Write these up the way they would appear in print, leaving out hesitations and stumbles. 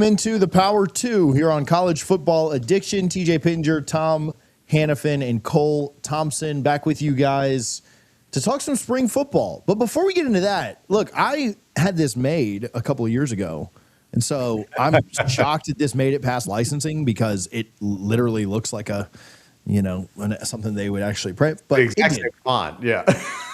Into the Power 2 here on College Football Addiction. TJ Pittinger, Tom Hannifan, and Cole Thompson back with you guys to talk some spring football. But before we get into that, look, I had this made a couple of years ago, and so I'm shocked that this made it past licensing because it literally looks like a, something they would actually print. But the exact same font, yeah.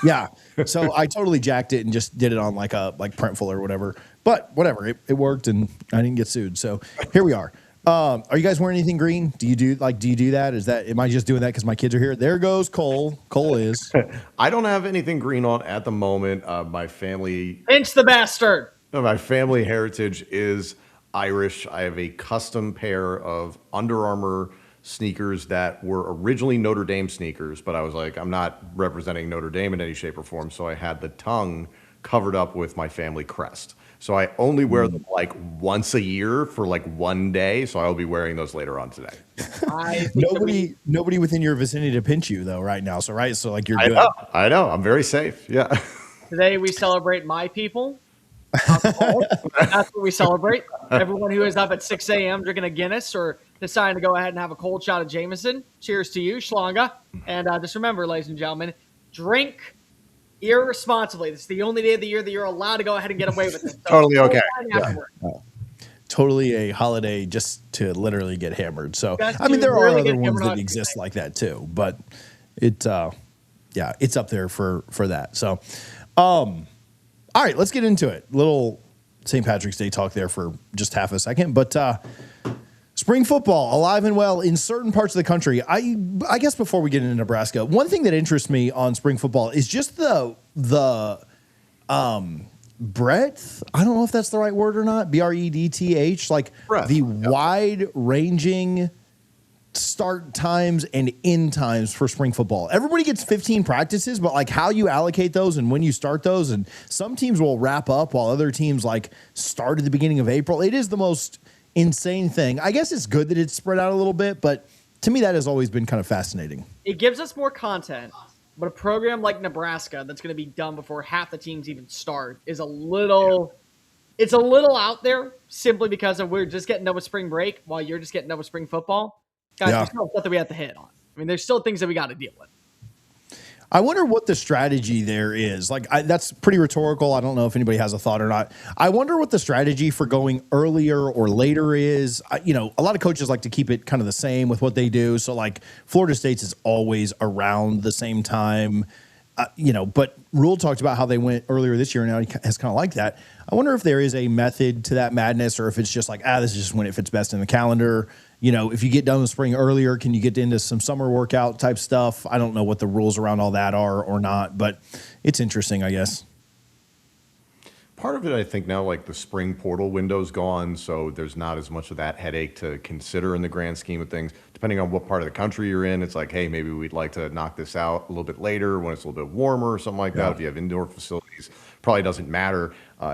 Yeah. So I totally jacked it and just did it on like Printful or whatever. But whatever, it worked and I didn't get sued. So here we are. Are you guys wearing anything green? Do you do that? Am I just doing that because my kids are here? There goes Cole. Cole is. I don't have anything green on at the moment. My family. Pinch the bastard. My family heritage is Irish. I have a custom pair of Under Armour sneakers that were originally Notre Dame sneakers, but I was like, I'm not representing Notre Dame in any shape or form. So I had the tongue covered up with my family crest. So I only wear them like once a year for like one day. So I'll be wearing those later on today. Nobody within your vicinity to pinch you though right now. So like you're good. I know. I'm very safe. Yeah. Today we celebrate my people. That's what we celebrate. Everyone who is up at 6 a.m. drinking a Guinness or deciding to go ahead and have a cold shot of Jameson. Cheers to you, Schlanga. And just remember, ladies and gentlemen, drink irresponsibly. This is the only day of the year that you're allowed to go ahead and get away with it. So totally okay. Yeah. Totally a holiday just to literally get hammered. So I mean, there are other ones that exist like that too, but it's up there for that. So, all right, let's get into it. Little St. Patrick's Day talk there for just half a second, but spring football alive and well in certain parts of the country. I guess before we get into Nebraska, one thing that interests me on spring football is just the breadth. I don't know if that's the right word or not. BREDTH, like the wide ranging start times and end times for spring football. Everybody gets 15 practices, but like how you allocate those and when you start those, and some teams will wrap up while other teams like start at the beginning of April. It is the most insane thing. I guess it's good that it's spread out a little bit, but to me that has always been kind of fascinating. It gives us more content, but a program like Nebraska that's going to be done before half the teams even start is a little out there simply because we're just getting done with spring break while you're just getting done with spring football. Guys, there's still stuff that we have to hit on. I mean, there's still things that we got to deal with. I wonder what the strategy there is. Like, that's pretty rhetorical. I don't know if anybody has a thought or not. I wonder what the strategy for going earlier or later is. A lot of coaches like to keep it kind of the same with what they do. So, like, Florida State's is always around the same time. But Rule talked about how they went earlier this year, and now he has kind of like that. I wonder if there is a method to that madness, or if it's just like, this is just when it fits best in the calendar. If you get done with spring earlier, can you get into some summer workout type stuff? I don't know what the rules around all that are or not, but it's interesting, I guess. Part of it, I think now, like the spring portal window's gone, so there's not as much of that headache to consider in the grand scheme of things. Depending on what part of the country you're in, it's like, hey, maybe we'd like to knock this out a little bit later when it's a little bit warmer or something like that. If you have indoor facilities, probably doesn't matter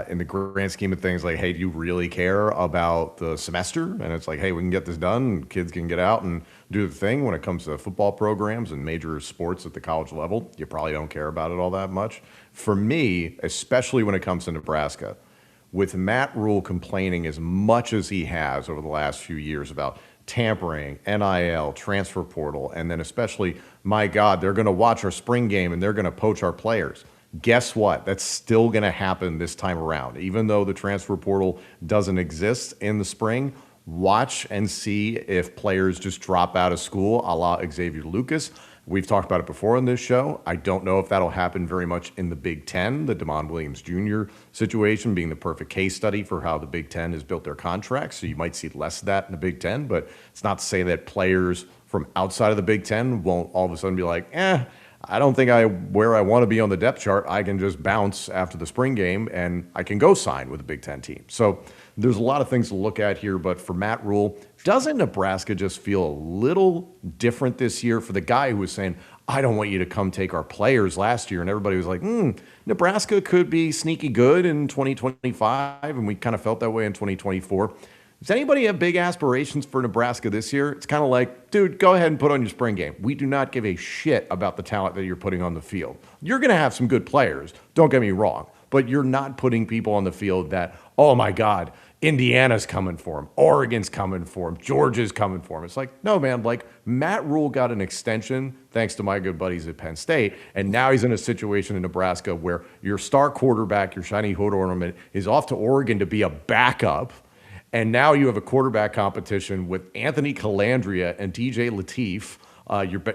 in the grand scheme of things. Like, hey, do you really care about the semester? And it's like, hey, we can get this done, and kids can get out and do the thing. When it comes to football programs and major sports at the college level, you probably don't care about it all that much. For me, especially when it comes to Nebraska, with Matt Rule complaining as much as he has over the last few years about tampering, NIL, transfer portal, and then especially, my God, they're going to watch our spring game and they're going to poach our players. Guess what? That's still going to happen this time around. Even though the transfer portal doesn't exist in the spring, watch and see if players just drop out of school, a la Xavier Lucas. We've talked about it before on this show. I don't know if that'll happen very much in the Big Ten, the Damon Williams Jr. situation being the perfect case study for how the Big Ten has built their contracts. So you might see less of that in the Big Ten, but it's not to say that players from outside of the Big Ten won't all of a sudden be like, I don't think where I want to be on the depth chart. I can just bounce after the spring game and I can go sign with a Big Ten team. So there's a lot of things to look at here, but for Matt Rule, doesn't Nebraska just feel a little different this year for the guy who was saying, I don't want you to come take our players last year? And everybody was like, Nebraska could be sneaky good in 2025. And we kind of felt that way in 2024. Does anybody have big aspirations for Nebraska this year? It's kind of like, dude, go ahead and put on your spring game. We do not give a shit about the talent that you're putting on the field. You're going to have some good players, don't get me wrong, but you're not putting people on the field that, oh my God, Indiana's coming for him. Oregon's coming for him. Georgia's coming for him. It's like, no, man, like Matt Rule got an extension thanks to my good buddies at Penn State. And now he's in a situation in Nebraska where your star quarterback, your shiny hood ornament, is off to Oregon to be a backup. And now you have a quarterback competition with Anthony Calandria and DJ Lateef.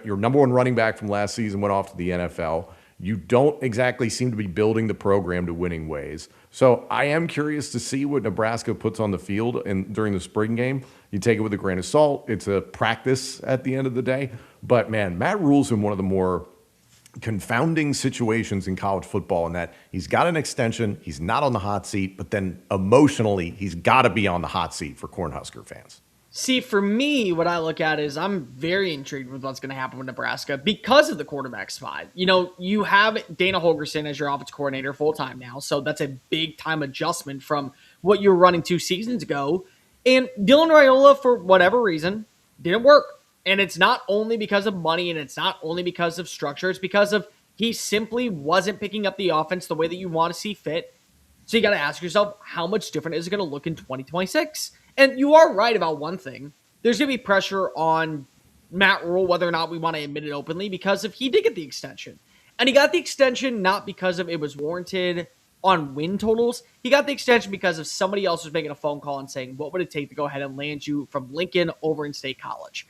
Your number one running back from last season went off to the NFL. You don't exactly seem to be building the program to winning ways. So I am curious to see what Nebraska puts on the field during the spring game. You take it with a grain of salt. It's a practice at the end of the day. But, man, Matt Rule's in one of the more confounding situations in college football in that he's got an extension, he's not on the hot seat, but then emotionally he's got to be on the hot seat for Cornhusker fans. See, for me, what I look at is I'm very intrigued with what's going to happen with Nebraska because of the quarterback spot. You know, you have Dana Holgorsen as your offense coordinator full-time now, so that's a big-time adjustment from what you were running 2 seasons ago. And Dylan Raiola, for whatever reason, didn't work. And it's not only because of money, and it's not only because of structure. It's because of he simply wasn't picking up the offense the way that you want to see fit. So you got to ask yourself, how much different is it going to look in 2026? And you are right about one thing. There's going to be pressure on Matt Rule, whether or not we want to admit it openly, because if he did get the extension. And he got the extension not because of it was warranted on win totals. He got the extension because of somebody else was making a phone call and saying, what would it take to go ahead and land you from Lincoln over in State College?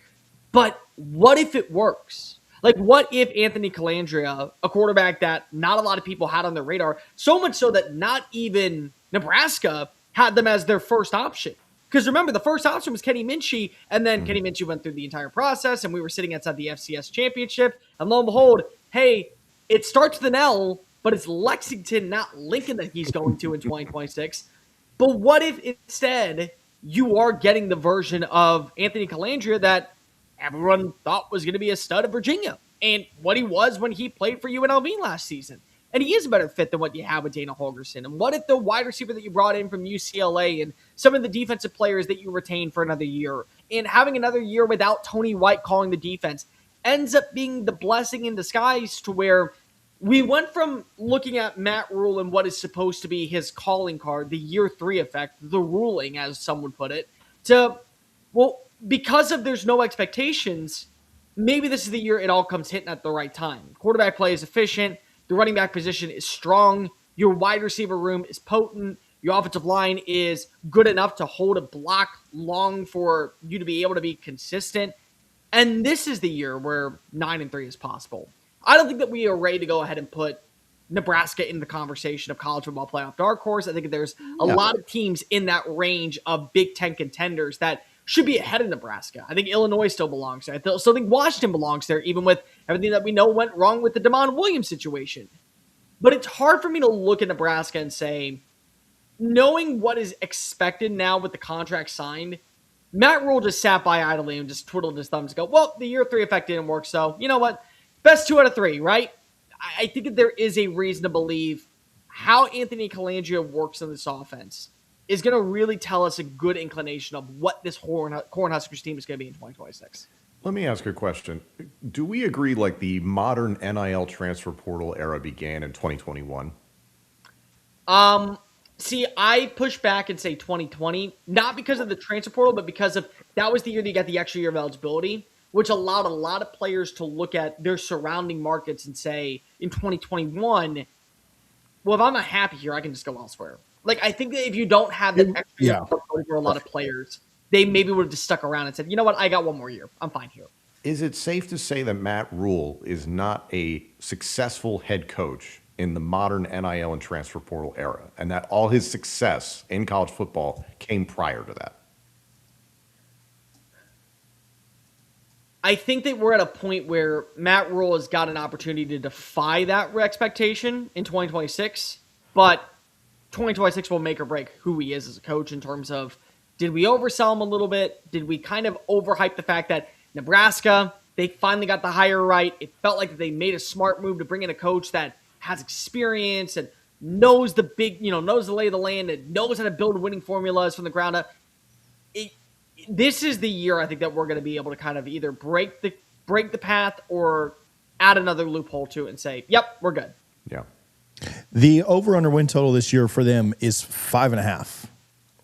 But what if it works? Like, what if Anthony Calandria, a quarterback that not a lot of people had on their radar, so much so that not even Nebraska had them as their first option? Because remember, the first option was Kenny Minchie, and then Kenny Minchie went through the entire process, and we were sitting outside the FCS championship, and lo and behold, hey, it starts with an L, but it's Lexington, not Lincoln, that he's going to in 2026. But what if instead you are getting the version of Anthony Calandria that everyone thought was going to be a stud of Virginia, and what he was when he played for UNLV last season? And he is a better fit than what you have with Dana Holgorsen. And what if the wide receiver that you brought in from UCLA and some of the defensive players that you retained for another year and having another year without Tony White calling the defense ends up being the blessing in disguise to where we went from looking at Matt Rule and what is supposed to be his calling card, the year 3 effect, the ruling, as some would put it, to, well, because of there's no expectations, maybe this is the year it all comes hitting at the right time. Quarterback play is efficient. The running back position is strong. Your wide receiver room is potent. Your offensive line is good enough to hold a block long for you to be able to be consistent. And this is the year where 9-3 is possible. I don't think that we are ready to go ahead and put Nebraska in the conversation of college football playoff dark horse. I think there's a lot of teams in that range of Big Ten contenders that should be ahead of Nebraska. I think Illinois still belongs there. I still think Washington belongs there, even with everything that we know went wrong with the Damon Williams situation. But it's hard for me to look at Nebraska and say, knowing what is expected now with the contract signed, Matt Rule just sat by idly and just twiddled his thumbs and go, well, the year 3 effect didn't work, so you know what? Best 2 out of 3, right? I think that there is a reason to believe how Anthony Calandria works in this offense is going to really tell us a good inclination of what this Cornhuskers team is going to be in 2026. Let me ask you a question. Do we agree like the modern NIL transfer portal era began in 2021? See, I push back and say 2020, not because of the transfer portal, but because of that was the year that you got the extra year of eligibility, which allowed a lot of players to look at their surrounding markets and say in 2021, well, if I'm not happy here, I can just go elsewhere. Like, I think that if you don't have that extra year for a lot of players, they maybe would have just stuck around and said, you know what, I got one more year. I'm fine here. Is it safe to say that Matt Rule is not a successful head coach in the modern NIL and transfer portal era, and that all his success in college football came prior to that? I think that we're at a point where Matt Rule has got an opportunity to defy that expectation in 2026, but 2026 will make or break who he is as a coach in terms of, did we oversell him a little bit? Did we kind of overhype the fact that Nebraska, they finally got the hire right? It felt like they made a smart move to bring in a coach that has experience and knows the knows the lay of the land and knows how to build winning formulas from the ground up. This is the year I think that we're going to be able to kind of either break the path or add another loophole to it and say, yep, we're good. Yeah. The over-under win total this year for them is 5.5.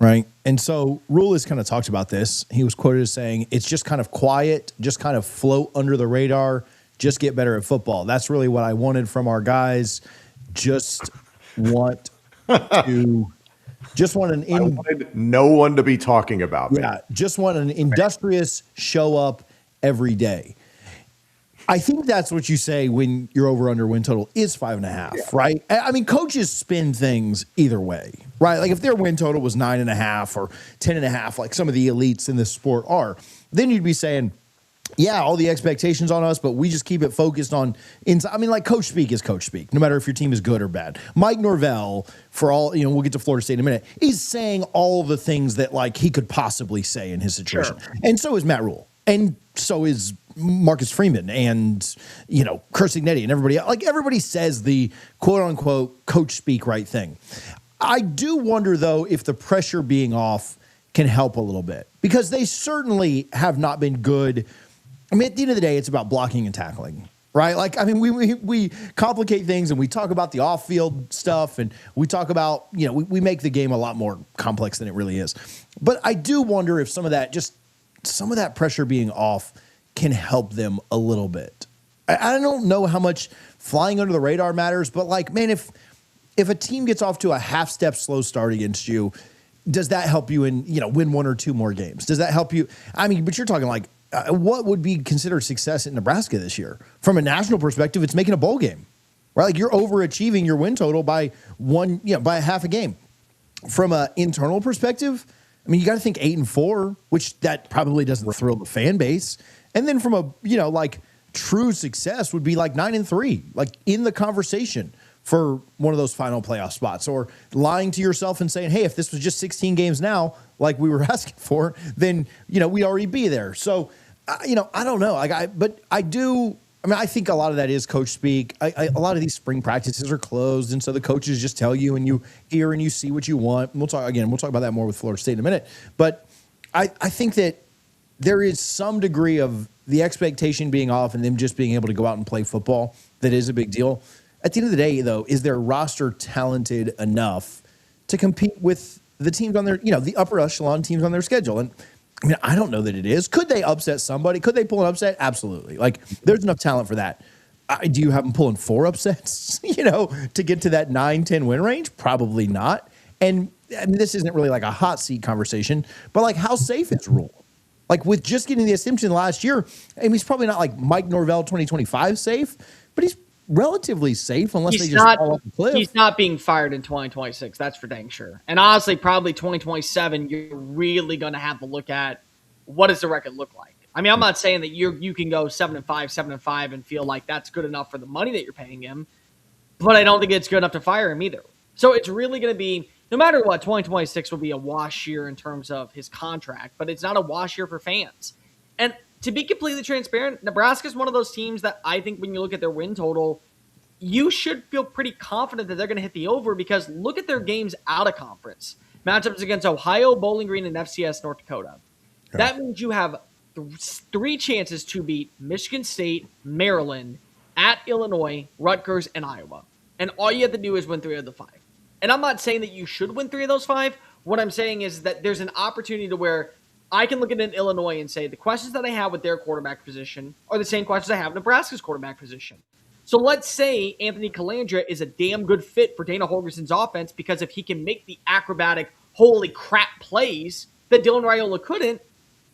Right. And so Rule has kind of talked about this. He was quoted as saying, it's just kind of quiet, just kind of float under the radar, just get better at football. That's really what I wanted from our guys. Just want to, just want an, I wanted no one to be talking about me. yeah, just want an industrious show up every day. I think that's what you say when your over-under win total is 5.5, right? I mean, coaches spin things either way, right? Like if their win total was 9.5 or 10.5, like some of the elites in this sport are, then you'd be saying, yeah, all the expectations on us, but we just keep it focused on inside. I mean, like coach speak is coach speak, no matter if your team is good or bad. Mike Norvell, for all, we'll get to Florida State in a minute, is saying all the things that like he could possibly say in his situation. Sure. And so is Matt Rule. And so is Marcus Freeman and, Chris Ignetti and everybody. Like everybody says the quote unquote coach speak right thing. I do wonder, though, if the pressure being off can help a little bit because they certainly have not been good. I mean, at the end of the day, it's about blocking and tackling, right? Like, I mean, we complicate things and we talk about the off-field stuff and we talk about, we make the game a lot more complex than it really is. But I do wonder if some of that pressure being off can help them a little bit. I don't know how much flying under the radar matters, but like, man, if a team gets off to a half step slow start against you, does that help you win one or two more games? Does that help you? I mean, but you're talking like, what would be considered success in Nebraska this year? From a national perspective, it's making a bowl game, right? Like you're overachieving your win total by by a half a game. From an internal perspective, I mean, you got to think 8-4, which that probably doesn't thrill the fan base. And then from a, true success would be like 9-3, like in the conversation for one of those final playoff spots, or lying to yourself and saying, hey, if this was just 16 games now, like we were asking for, then, we'd already be there. So, I don't know. I think a lot of that is coach speak. A lot of these spring practices are closed. And so the coaches just tell you and you hear and you see what you want. And we'll talk about that more with Florida State in a minute. But I think that there is some degree of the expectation being off and them just being able to go out and play football. That is a big deal. At the end of the day, though, is their roster talented enough to compete with the teams on their, the upper echelon teams on their schedule? And I mean, I don't know that it is. Could they upset somebody? Could they pull an upset? Absolutely. Like, there's enough talent for that. Do you have them pulling 4 upsets, to get to that 9-10 win range? Probably not. And I mean, this isn't really like a hot seat conversation, but like, how safe is Rule? Like, with just getting the Assumption last year, I mean, he's probably not like Mike Norvell 2025 safe, but he's relatively safe unless they just fall off the cliff. He's not being fired in 2026. That's for dang sure. And honestly, probably 2027, you're really going to have to look at what does the record look like. I mean, I'm not saying that you can go 7-5 and feel like that's good enough for the money that you're paying him, but I don't think it's good enough to fire him either. So it's really going to be, no matter what, 2026 will be a wash year in terms of his contract, but it's not a wash year for fans. And to be completely transparent, Nebraska is one of those teams that I think when you look at their win total, you should feel pretty confident that they're going to hit the over because look at their games out of conference. Matchups against Ohio, Bowling Green, and FCS North Dakota. Okay. That means you have 3 chances to beat Michigan State, Maryland, at Illinois, Rutgers, and Iowa. And all you have to do is win 3 of the 5. And I'm not saying that you should win 3 of those 5. What I'm saying is that there's an opportunity to where I can look at an Illinois and say the questions that I have with their quarterback position are the same questions I have with Nebraska's quarterback position. So let's say Anthony Calandra is a damn good fit for Dana Holgerson's offense because if he can make the acrobatic, holy crap plays that Dylan Raiola couldn't,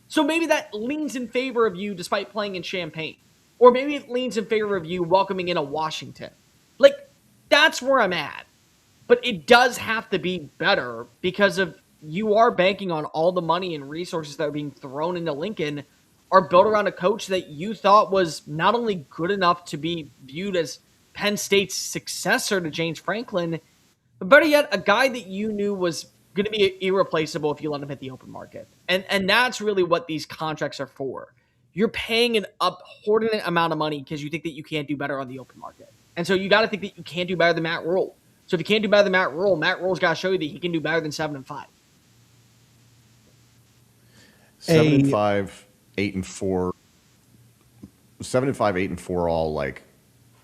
so maybe that leans in favor of you despite playing in Champaign. Or maybe it leans in favor of you welcoming in a Washington. Like, that's where I'm at. But it does have to be better because of you are banking on all the money and resources that are being thrown into Lincoln are built around a coach that you thought was not only good enough to be viewed as Penn State's successor to James Franklin, but better yet, a guy that you knew was going to be irreplaceable if you let him hit the open market. And that's really what these contracts are for. You're paying an inordinate amount of money because you think that you can't do better on the open market. And so you got to think that you can't do better than Matt Rule. So if you can't do better than Matt Rule's got to show you that he can do better than 7-5. 7-5, 8-4, 7-5, 8-4, all like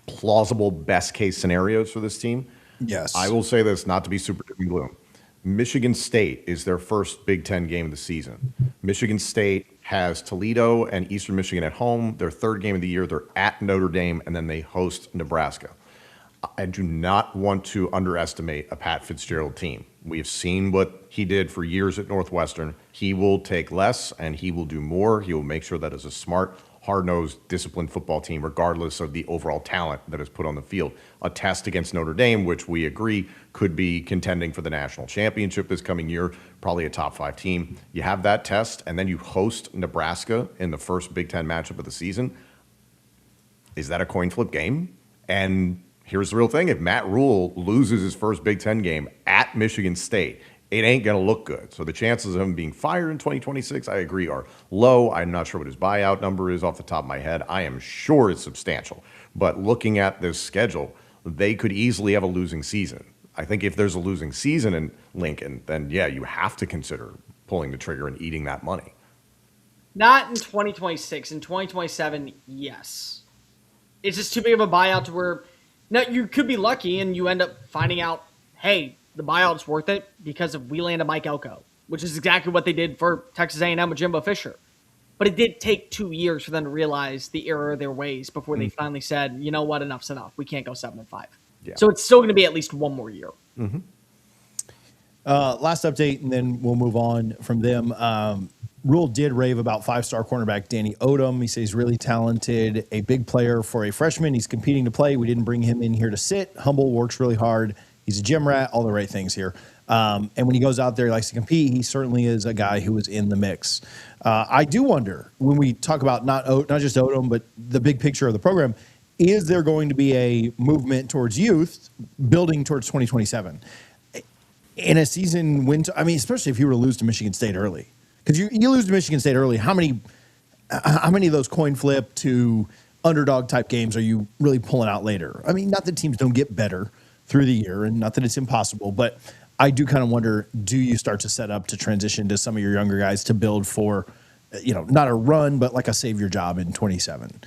plausible best case scenarios for this team. Yes. I will say this, not to be super doom and gloom. Michigan State is their first Big Ten game of the season. Michigan State has Toledo and Eastern Michigan at home. Their third game of the year, they're at Notre Dame, and then they host Nebraska. I do not want to underestimate a Pat Fitzgerald team. We have seen what he did for years at Northwestern. He will take less and he will do more. He will make sure that it's a smart, hard-nosed, disciplined football team, regardless of the overall talent that is put on the field. A test against Notre Dame, which we agree could be contending for the national championship this coming year, probably a top 5 team. You have that test, and then you host Nebraska in the first Big Ten matchup of the season. Is that a coin flip game? And here's the real thing. If Matt Rule loses his first Big Ten game at Michigan State, it ain't going to look good. So the chances of him being fired in 2026, I agree, are low. I'm not sure what his buyout number is off the top of my head. I am sure it's substantial. But looking at this schedule, they could easily have a losing season. I think if there's a losing season in Lincoln, then, yeah, you have to consider pulling the trigger and eating that money. Not in 2026. In 2027, yes. It's just too big of a buyout to where now you could be lucky and you end up finding out, hey, the buyout's worth it because of we landed Mike Elko, which is exactly what they did for Texas A&M with Jimbo Fisher. But it did take 2 years for them to realize the error of their ways before they finally said, you know what, enough's enough. We can't go 7-5. Yeah. So it's still going to be at least one more year. Last update, and then we'll move on from them. Rule did rave about 5-star cornerback Danny Odom. He says he's really talented, a big player for a freshman. He's competing to play. We didn't bring him in here to sit. Humble, works really hard. He's a gym rat, all the right things here. And when he goes out there, he likes to compete. He certainly is a guy who is in the mix. I do wonder, when we talk about not just Odom, but the big picture of the program, is there going to be a movement towards youth building towards 2027? In a season when, especially if you were to lose to Michigan State early. Because you lose to Michigan State early, how many of those coin flip to underdog type games are you really pulling out later? I mean, not that teams don't get better through the year, and not that it's impossible, but I do kind of wonder, do you start to set up to transition to some of your younger guys to build for, not a run, but like a save your job in 27?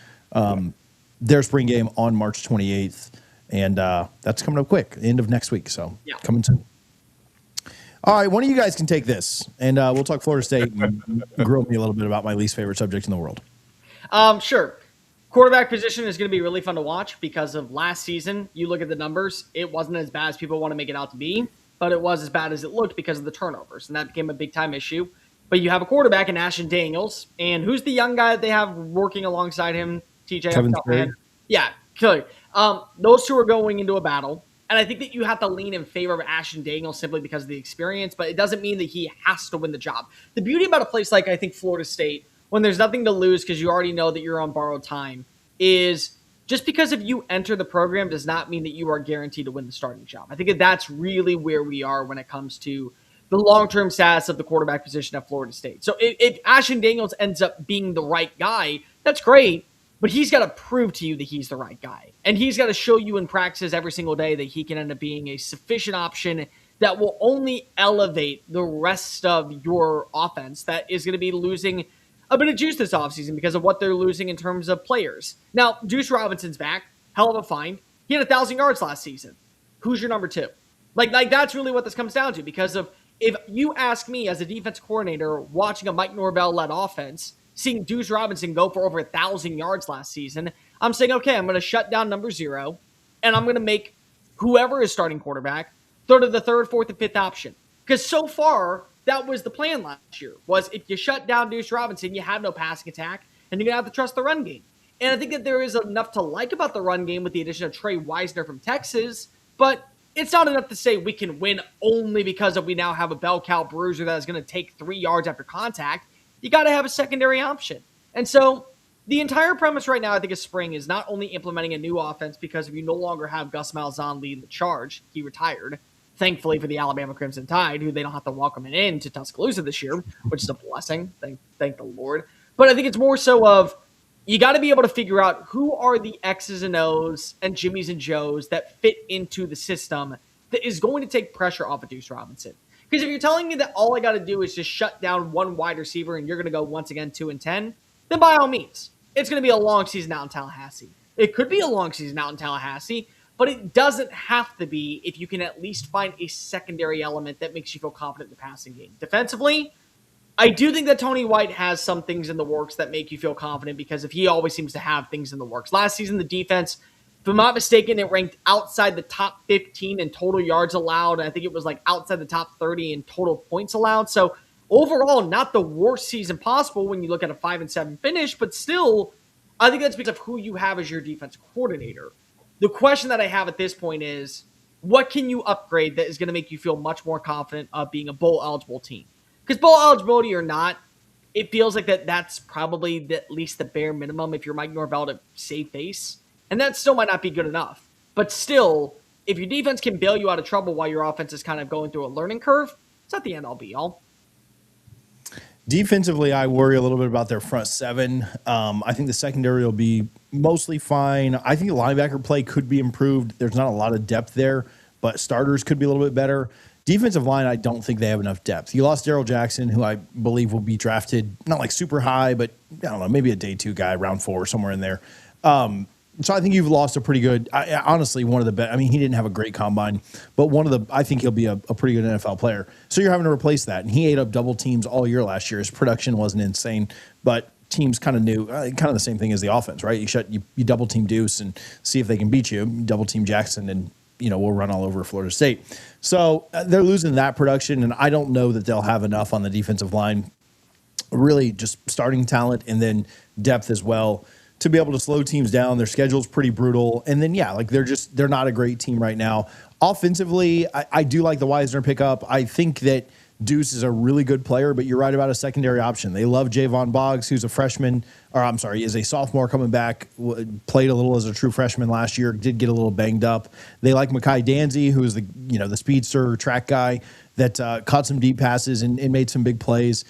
Their spring game on March 28th, and that's coming up quick, end of next week, so coming soon. All right, one of you guys can take this, and we'll talk Florida State and grill me a little bit about my least favorite subject in the world. Sure. Quarterback position is going to be really fun to watch because of last season. You look at the numbers, it wasn't as bad as people want to make it out to be, but it was as bad as it looked because of the turnovers, and that became a big-time issue. But you have a quarterback in Ashton Daniels, and who's the young guy that they have working alongside him? TJ? Kevin Sprague. Yeah, killer. Those two are going into a battle. And I think that you have to lean in favor of Ashton Daniels simply because of the experience, but it doesn't mean that he has to win the job. The beauty about a place like, I think, Florida State, when there's nothing to lose because you already know that you're on borrowed time, is just because if you enter the program does not mean that you are guaranteed to win the starting job. I think that that's really where we are when it comes to the long-term status of the quarterback position at Florida State. So if Ashton Daniels ends up being the right guy, that's great. But he's got to prove to you that he's the right guy. And he's got to show you in practice every single day that he can end up being a sufficient option that will only elevate the rest of your offense that is going to be losing a bit of juice this offseason because of what they're losing in terms of players. Now, Deuce Robinson's back. Hell of a find. He had 1,000 yards last season. Who's your number 2? Like that's really what this comes down to, because of if you ask me as a defense coordinator watching a Mike Norvell-led offense, seeing Deuce Robinson go for over 1,000 yards last season, I'm saying, okay, I'm going to shut down number 0, and I'm going to make whoever is starting quarterback throw to the 3rd, 4th, and 5th option. Because so far, that was the plan last year, was if you shut down Deuce Robinson, you have no passing attack, and you're going to have to trust the run game. And I think that there is enough to like about the run game with the addition of Trey Wisner from Texas, but it's not enough to say we can win only because we now have a bell cow bruiser that is going to take 3 yards after contact. You got to have a secondary option. And so the entire premise right now, I think, of spring is not only implementing a new offense because if you no longer have Gus Malzahn leading the charge, he retired, thankfully for the Alabama Crimson Tide, who they don't have to welcome in to Tuscaloosa this year, which is a blessing. Thank the Lord. But I think it's more so of you got to be able to figure out who are the X's and O's and Jimmys and Joes that fit into the system that is going to take pressure off of Deuce Robinson. Because if you're telling me that all I got to do is just shut down one wide receiver and you're going to go once again 2-10, then by all means, it's going to be a long season out in Tallahassee. It could be a long season out in Tallahassee, but it doesn't have to be if you can at least find a secondary element that makes you feel confident in the passing game. Defensively, I do think that Tony White has some things in the works that make you feel confident because if he always seems to have things in the works. Last season, the defense, if I'm not mistaken, it ranked outside the top 15 in total yards allowed. I think it was like outside the top 30 in total points allowed. So overall, not the worst season possible when you look at a 5-7 finish, but still, I think that's because of who you have as your defensive coordinator. The question that I have at this point is, what can you upgrade that is going to make you feel much more confident of being a bowl-eligible team? Because bowl eligibility or not, it feels like that's probably at least the bare minimum if you're Mike Norvell to save face. And that still might not be good enough. But still, if your defense can bail you out of trouble while your offense is kind of going through a learning curve, it's not the end-all be-all. Defensively, I worry a little bit about their front seven. I think the secondary will be mostly fine. I think the linebacker play could be improved. There's not a lot of depth there, but starters could be a little bit better. Defensive line, I don't think they have enough depth. You lost Darrell Jackson, who I believe will be drafted, not like super high, but I don't know, maybe a day 2 guy, round 4, somewhere in there. So I think you've lost a pretty good, honestly, one of the best. I mean, he didn't have a great combine, but I think he'll be a pretty good NFL player. So you're having to replace that. And he ate up double teams all year last year. His production wasn't insane, but teams kind of knew, kind of the same thing as the offense, right? You double team Deuce and see if they can beat you. Double team Jackson and, we'll run all over Florida State. So they're losing that production, and I don't know that they'll have enough on the defensive line, really just starting talent and then depth as well, to be able to slow teams down. Their schedule's pretty brutal. And then, they're not a great team right now. Offensively, I do like the Wisner pickup. I think that Deuce is a really good player, but you're right about a secondary option. They love Javon Boggs, who's is a sophomore coming back, played a little as a true freshman last year, did get a little banged up. They like Mekhi Danzy, who is the speedster track guy that caught some deep passes and made some big plays.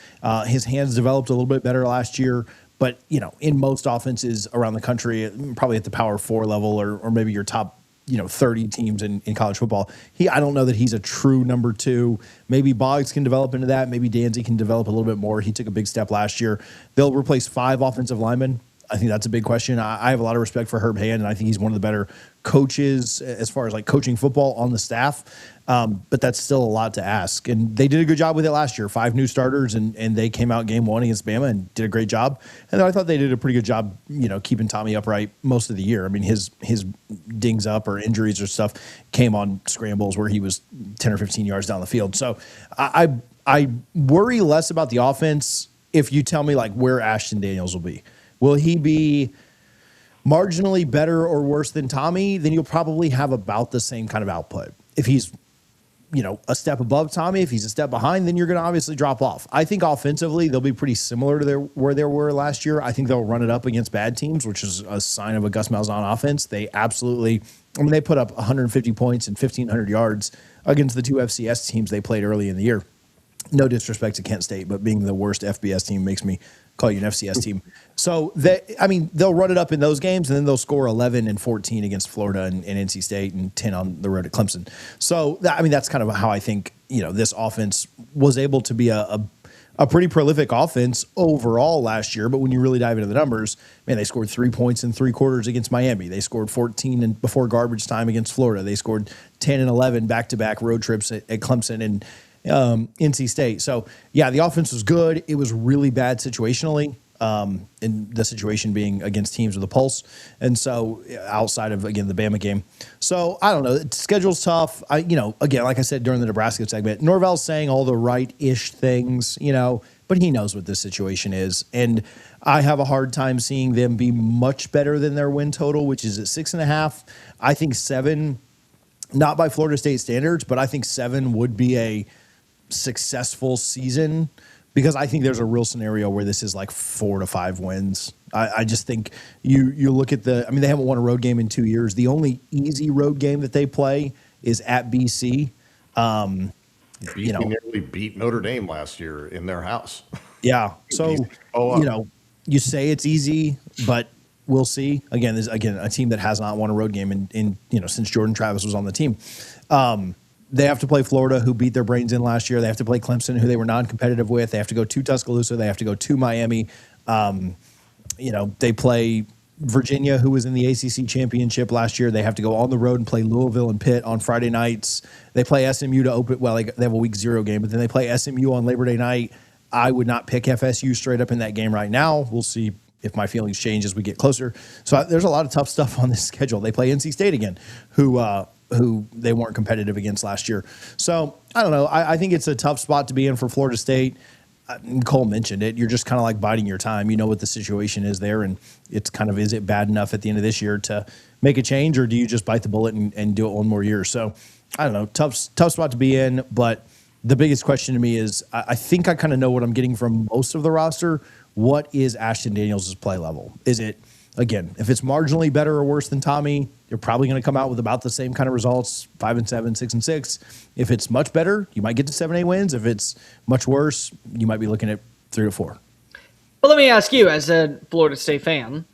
His hands developed a little bit better last year. But, in most offenses around the country, probably at the Power 4 level or maybe your top, 30 teams in college football, I don't know that he's a true number 2. Maybe Boggs can develop into that. Maybe Danzy can develop a little bit more. He took a big step last year. They'll replace 5 offensive linemen. I think that's a big question. I have a lot of respect for Herb Hand, and I think he's one of the better coaches as far as like coaching football on the staff. But that's still a lot to ask. And they did a good job with it last year. 5 new starters, and they came out game 1 against Bama and did a great job. And I thought they did a pretty good job, keeping Tommy upright most of the year. I mean, his dings up or injuries or stuff came on scrambles where he was 10 or 15 yards down the field. So I worry less about the offense if you tell me like where Ashton Daniels will be. Will he be marginally better or worse than Tommy? Then you'll probably have about the same kind of output. If he's, a step above Tommy, if he's a step behind, then you're going to obviously drop off. I think offensively, they'll be pretty similar to where they were last year. I think they'll run it up against bad teams, which is a sign of a Gus Malzahn offense. They absolutely, they put up 150 points and 1,500 yards against the 2 FCS teams they played early in the year. No disrespect to Kent State, but being the worst FBS team makes me call you an FCS team. So they'll run it up in those games, and then they'll score 11 and 14 against Florida and NC State and 10 on the road at Clemson. So that's kind of how I think this offense was able to be a pretty prolific offense overall last year. But when you really dive into the numbers, man, they scored 3 points in 3 quarters against Miami. They scored 14 before garbage time against Florida. They scored 10 and 11 back-to-back road trips at Clemson and NC State. So, the offense was good. It was really bad situationally, and the situation being against teams with a pulse. And so, outside of, again, the Bama game. So, I don't know. The schedule's tough. Again, like I said during the Nebraska segment, Norvell's saying all the right-ish things, but he knows what this situation is. And I have a hard time seeing them be much better than their win total, which is at 6.5. I think 7, not by Florida State standards, but I think 7 would be a successful season, because I think there's a real scenario where this is like 4 to 5 wins. I just think you look at they haven't won a road game in 2 years. The only easy road game that they play is at BC. Nearly beat Notre Dame last year in their house. Yeah. So, you say it's easy, but we'll see. Again, there's a team that has not won a road game in since Jordan Travis was on the team. They have to play Florida, who beat their brains in last year. They have to play Clemson, who they were non-competitive with. They have to go to Tuscaloosa. They have to go to Miami. They play Virginia, who was in the ACC championship last year. They have to go on the road and play Louisville and Pitt on Friday nights. They play SMU to open. Well, they have a week 0 game, but then they play SMU on Labor Day night. I would not pick FSU straight up in that game right now. We'll see if my feelings change as we get closer. So there's a lot of tough stuff on this schedule. They play NC State again, who they weren't competitive against last year. So I don't know. I think it's a tough spot to be in for Florida State. Cole mentioned it. You're just kind of like biding your time. You know what the situation is there, and it's kind of, is it bad enough at the end of this year to make a change, or do you just bite the bullet and do it one more year? So I don't know. Tough spot to be in, but the biggest question to me is I think I kind of know what I'm getting from most of the roster. What is Ashton Daniels' play level? Is it, again, if it's marginally better or worse than Tommy, you're probably going to come out with about the same kind of results, 5-7, 6-6. If it's much better, you might get to 7-8 wins. If it's much worse, you might be looking at 3-4. But let me ask you, as a Florida State fan,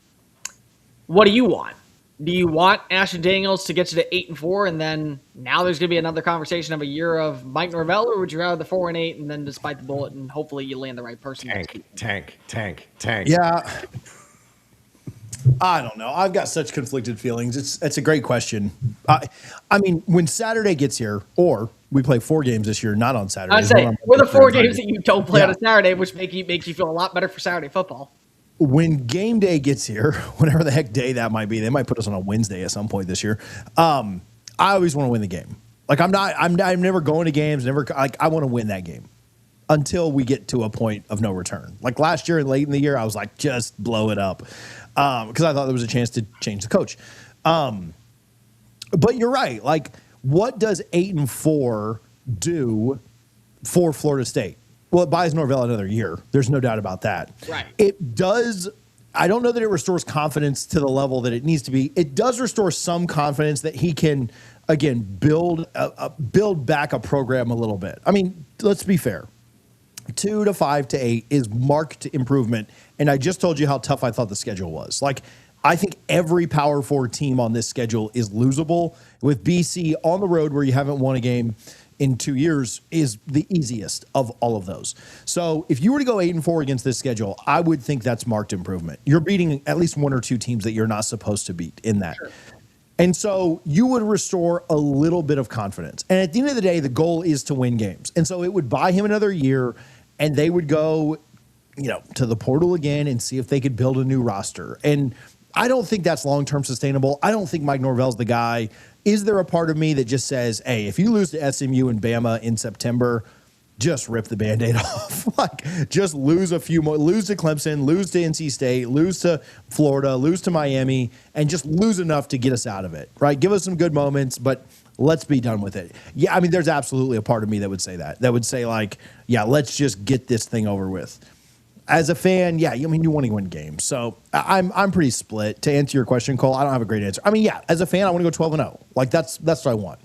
what do you want? Do you want Ashton Daniels to get you to 8-4, and then now there's going to be another conversation of a year of Mike Norvell, or would you rather the 4-8 and then just bite the bullet and hopefully you land the right person? Tank. Yeah. I don't know. I've got such conflicted feelings. It's a great question. I mean, when Saturday gets here, or we play 4 games this year, not on Saturday. I'd say we're the 4 games that you don't play on a Saturday, which makes you feel a lot better for Saturday football. When game day gets here, whatever the heck day that might be, they might put us on a Wednesday at some point this year. I always want to win the game. Like I'm never going to games. I want to win that game until we get to a point of no return. Like last year and late in the year, I was like, just blow it up. Because I thought there was a chance to change the coach. But you're right. Like, what does 8-4 do for Florida State? Well, it buys Norvell another year. There's no doubt about that. Right. It does. I don't know that it restores confidence to the level that it needs to be. It does restore some confidence that he can, again, build back a program a little bit. I mean, let's be fair. 2 to 5 to 8 is marked improvement. And I just told you how tough I thought the schedule was. Like, I think every Power 4 team on this schedule is losable. With BC on the road, where you haven't won a game in 2 years, is the easiest of all of those. So if you were to go 8-4 against this schedule, I would think that's marked improvement. You're beating at least 1 or 2 teams that you're not supposed to beat in that. Sure. And so you would restore a little bit of confidence. And at the end of the day, the goal is to win games. And so it would buy him another year, and they would go, to the portal again and see if they could build a new roster. And I don't think that's long-term sustainable. I don't think Mike Norvell's the guy. Is there a part of me that just says, hey, if you lose to SMU and Bama in September, just rip the Band-Aid off? Like, just lose a few more, lose to Clemson, lose to NC State, lose to Florida, lose to Miami, and just lose enough to get us out of it, right? Give us some good moments, but let's be done with it. Yeah, I mean, there's absolutely a part of me that would say that. That would say, like, yeah, let's just get this thing over with. As a fan, yeah, I mean, you want to win games. So I'm pretty split. To answer your question, Cole, I don't have a great answer. I mean, yeah, as a fan, I want to go 12-0. Like, that's what I want.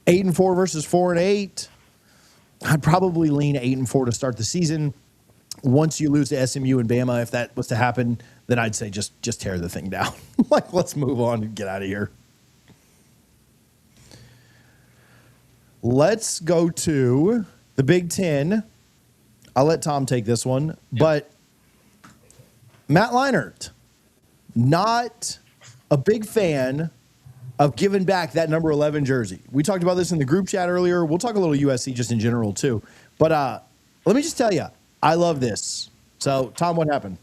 8-4 versus 4-8. I'd probably lean 8-4 to start the season. Once you lose to SMU and Bama, if that was to happen, then I'd say just tear the thing down. Like, let's move on and get out of here. Let's go to the Big Ten. I'll let Tom take this one, but Matt Leinart, not a big fan of giving back that number 11 jersey. We talked about this in the group chat earlier. We'll talk a little USC just in general too. But let me just tell you, I love this. So, Tom, what happened?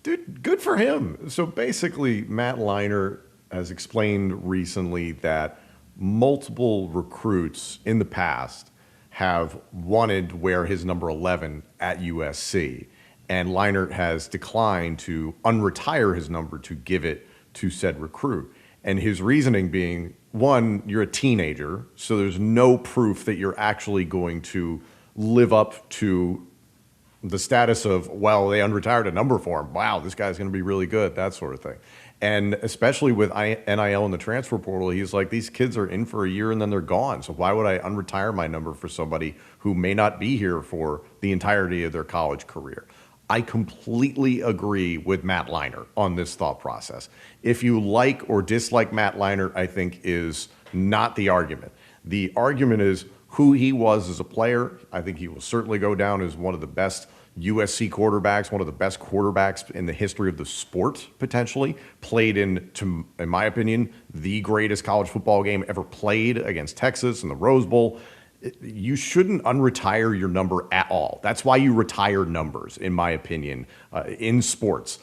Dude, good for him. So basically, Matt Leinart has explained recently that multiple recruits in the past have wanted to wear his number 11 at USC, and Leinart has declined to unretire his number to give it to said recruit. And his reasoning being, one, you're a teenager, so there's no proof that you're actually going to live up to the status of, well, they unretired a number for him. Wow, this guy's going to be really good, that sort of thing. And especially with NIL in the transfer portal, he's like, these kids are in for a year and then they're gone. So why would I unretire my number for somebody who may not be here for the entirety of their college career? I completely agree with Matt Leinart on this thought process. If you like or dislike Matt Leinart, I think is not the argument. The argument is who he was as a player. I think he will certainly go down as one of the best USC quarterbacks, one of the best quarterbacks in the history of the sport, potentially, played in my opinion, the greatest college football game ever played against Texas in the Rose Bowl. You shouldn't unretire your number at all. That's why you retire numbers, in my opinion, in sports.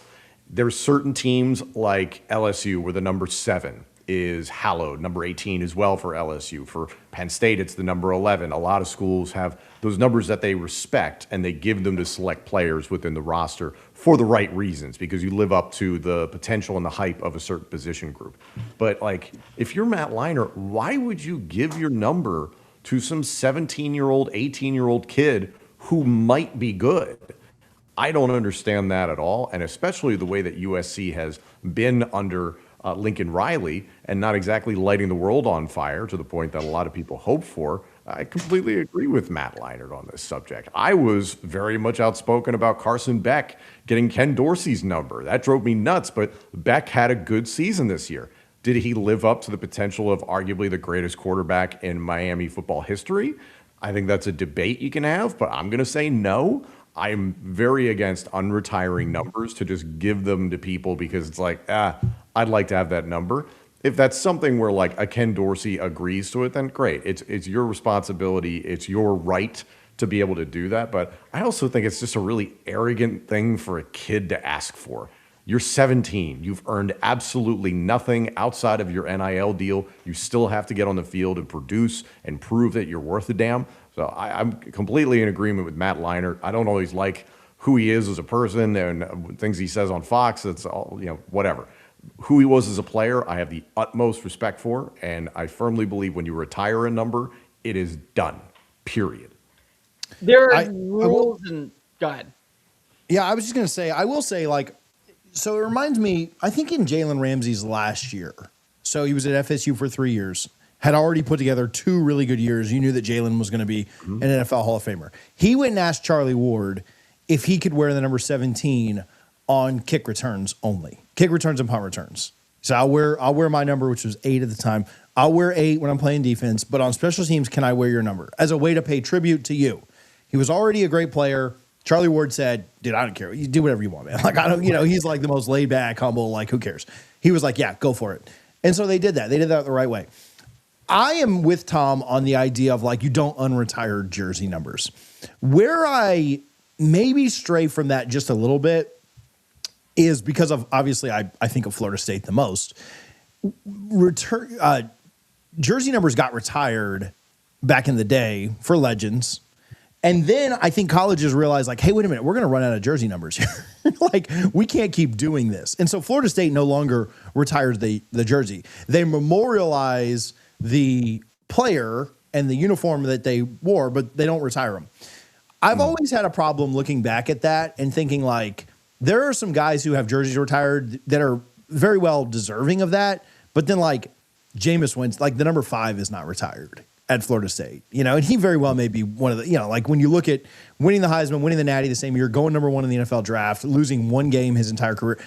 There's certain teams like LSU where the number 7 is hallowed, number 18 as well for LSU. For Penn State, it's the number 11. A lot of schools have those numbers that they respect, and they give them to select players within the roster for the right reasons, because you live up to the potential and the hype of a certain position group. But like, if you're Matt Leinart, why would you give your number to some 17-year-old, 18-year-old kid who might be good? I don't understand that at all, and especially the way that USC has been under Lincoln Riley and not exactly lighting the world on fire to the point that a lot of people hope for. I completely agree with Matt Leinart on this subject. I was very much outspoken about Carson Beck getting Ken Dorsey's number. That drove me nuts, but Beck had a good season this year. Did he live up to the potential of arguably the greatest quarterback in Miami football history? I think that's a debate you can have, but I'm going to say no. I'm very against unretiring numbers to just give them to people because it's like, I'd like to have that number. If that's something where like a Ken Dorsey agrees to it, then great. It's your responsibility. It's your right to be able to do that. But I also think it's just a really arrogant thing for a kid to ask for. You're 17. You've earned absolutely nothing outside of your NIL deal. You still have to get on the field and produce and prove that you're worth a damn. So I'm completely in agreement with Matt Leinart. I don't always like who he is as a person and things he says on Fox. It's all, whatever. Who he was as a player, I have the utmost respect for, and I firmly believe when you retire a number, it is done, period. There are rules and go ahead. Yeah, I was just going to say, I will say, like, so it reminds me, I think in Jalen Ramsey's last year, so he was at FSU for 3 years, had already put together 2 really good years. You knew that Jalen was going to be an NFL Hall of Famer. He went and asked Charlie Ward if he could wear the number 17 on kick returns only. Kick returns and punt returns. So I'll wear my number, which was 8 at the time. I'll wear 8 when I'm playing defense, but on special teams, can I wear your number? As a way to pay tribute to you. He was already a great player. Charlie Ward said, dude, I don't care. You do whatever you want, man. Like, I don't, he's like the most laid back, humble, like, who cares? He was like, yeah, go for it. And so they did that. They did that the right way. I am with Tom on the idea of like, you don't unretire jersey numbers. Where I maybe stray from that just a little bit is because of, obviously, I think of Florida State the most. Jersey numbers got retired back in the day for legends. And then I think colleges realized, like, hey, wait a minute, we're going to run out of jersey numbers here. Like, we can't keep doing this. And so Florida State no longer retires the jersey. They memorialize the player and the uniform that they wore, but they don't retire them. I've always had a problem looking back at that and thinking, like, there are some guys who have jerseys retired that are very well deserving of that. But then, like, Jameis Winston, like, the number 5 is not retired at Florida State, and he very well may be one of the, like when you look at winning the Heisman, winning the Natty the same year, going number 1 in the NFL draft, losing 1 game his entire career.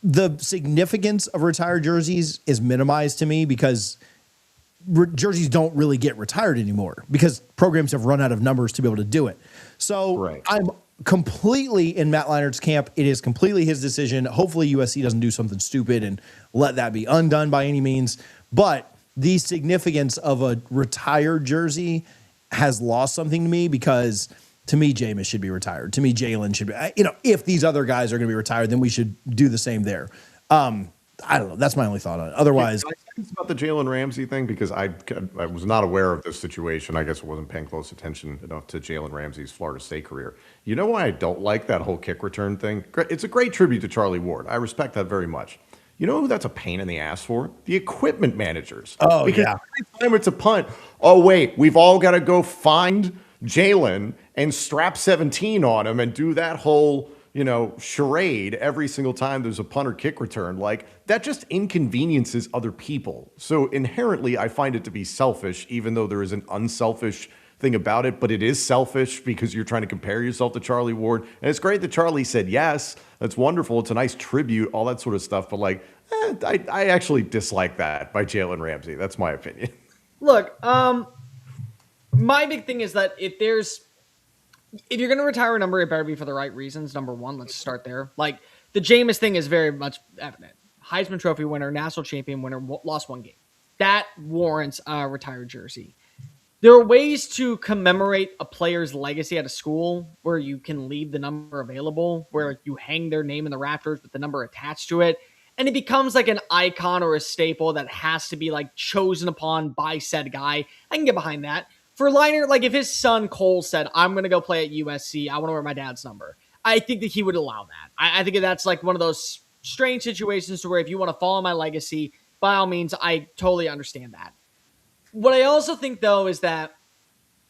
The significance of retired jerseys is minimized to me because jerseys don't really get retired anymore because programs have run out of numbers to be able to do it. So right. I'm completely in Matt Leinart's camp. It is completely his decision. Hopefully USC doesn't do something stupid and let that be undone by any means. But the significance of a retired jersey has lost something to me because, to me, Jameis should be retired. To me, Jalen should be. If these other guys are going to be retired, then we should do the same there. I don't know. That's my only thought on it. Otherwise, it's about the Jalen Ramsey thing because I was not aware of this situation. I guess I wasn't paying close attention enough to Jalen Ramsey's Florida State career. You know why I don't like that whole kick return thing? It's a great tribute to Charlie Ward. I respect that very much. You know who that's a pain in the ass for? The equipment managers. Oh, because yeah. every time it's a punt, oh, wait, we've all got to go find Jalen and strap 17 on him and do that whole, charade every single time there's a punt or kick return. Like, that just inconveniences other people. So inherently, I find it to be selfish, even though there is an unselfish thing about it, but it is selfish because you're trying to compare yourself to Charlie Ward. And it's great that Charlie said yes. That's wonderful. It's a nice tribute, all that sort of stuff. But I actually dislike that by Jalen Ramsey. That's my opinion. Look, my big thing is that if there's if you're going to retire a number, it better be for the right reasons. Number one, let's start there. Like the Jameis thing is very much evident. Heisman Trophy winner, national champion winner, lost one game. That warrants a retired jersey. There are ways to commemorate a player's legacy at a school where you can leave the number available, where you hang their name in the rafters with the number attached to it. And it becomes like an icon or a staple that has to be like chosen upon by said guy. I can get behind that. For Liner, like if his son Cole said, I'm going to go play at USC, I want to wear my dad's number, I think that he would allow that. I think that that's like one of those strange situations to where if you want to follow my legacy, by all means, I totally understand that. What I also think, though, is that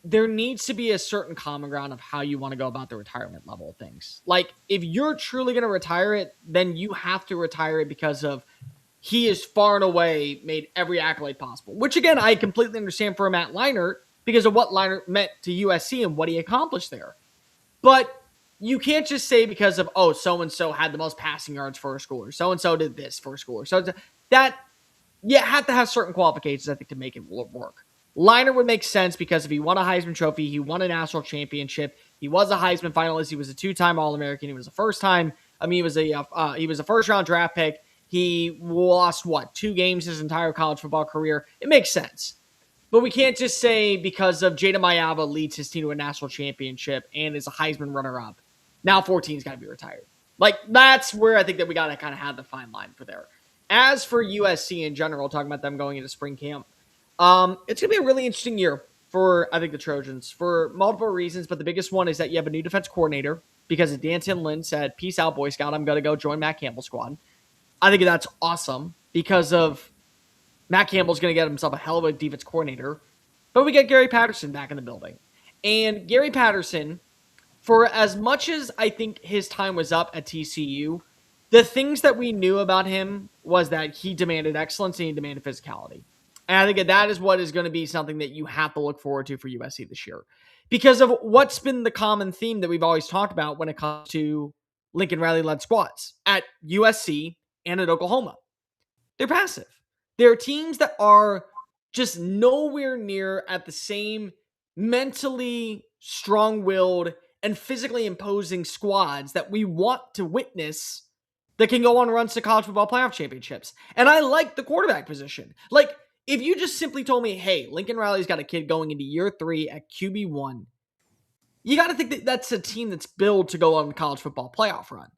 there needs to be a certain common ground of how you want to go about the retirement level of things. Like, if you're truly going to retire it, then you have to retire it because of he is far and away made every accolade possible. Which, again, I completely understand for Matt Leinart because of what Leinart meant to USC and what he accomplished there. But you can't just say because of, oh, so-and-so had the most passing yards for a school, or so-and-so did this for a school. So that you have to have certain qualifications, I think, to make it work. Liner would make sense because if he won a Heisman Trophy, he won a national championship, he was a Heisman finalist, he was a two-time All-American, he was a first-time, he was a first-round draft pick, he lost, 2 games his entire college football career. It makes sense. But we can't just say because of Jada Mayava leads his team to a national championship and is a Heisman runner-up, now 14's got to be retired. Like, that's where I think that we got to kind of have the fine line for there. As for USC in general, talking about them going into spring camp, it's going to be a really interesting year for, I think, the Trojans for multiple reasons. But the biggest one is that you have a new defense coordinator because Dan Lynn said, peace out, Boy Scout. I'm going to go join Matt Campbell's squad. I think that's awesome because of Matt Campbell's going to get himself a hell of a defense coordinator. But we get Gary Patterson back in the building. And Gary Patterson, for as much as I think his time was up at TCU, the things that we knew about him was that he demanded excellence and he demanded physicality. And I think that is what is going to be something that you have to look forward to for USC this year. Because of what's been the common theme that we've always talked about when it comes to Lincoln Riley-led squads at USC and at Oklahoma. They're passive. They're teams that are just nowhere near at the same mentally strong-willed and physically imposing squads that we want to witness that can go on runs to college football playoff championships. And I like the quarterback position. Like, if you just simply told me, hey, Lincoln Riley's got a kid going into year 3 at QB1, you got to think that that's a team that's built to go on a college football playoff run.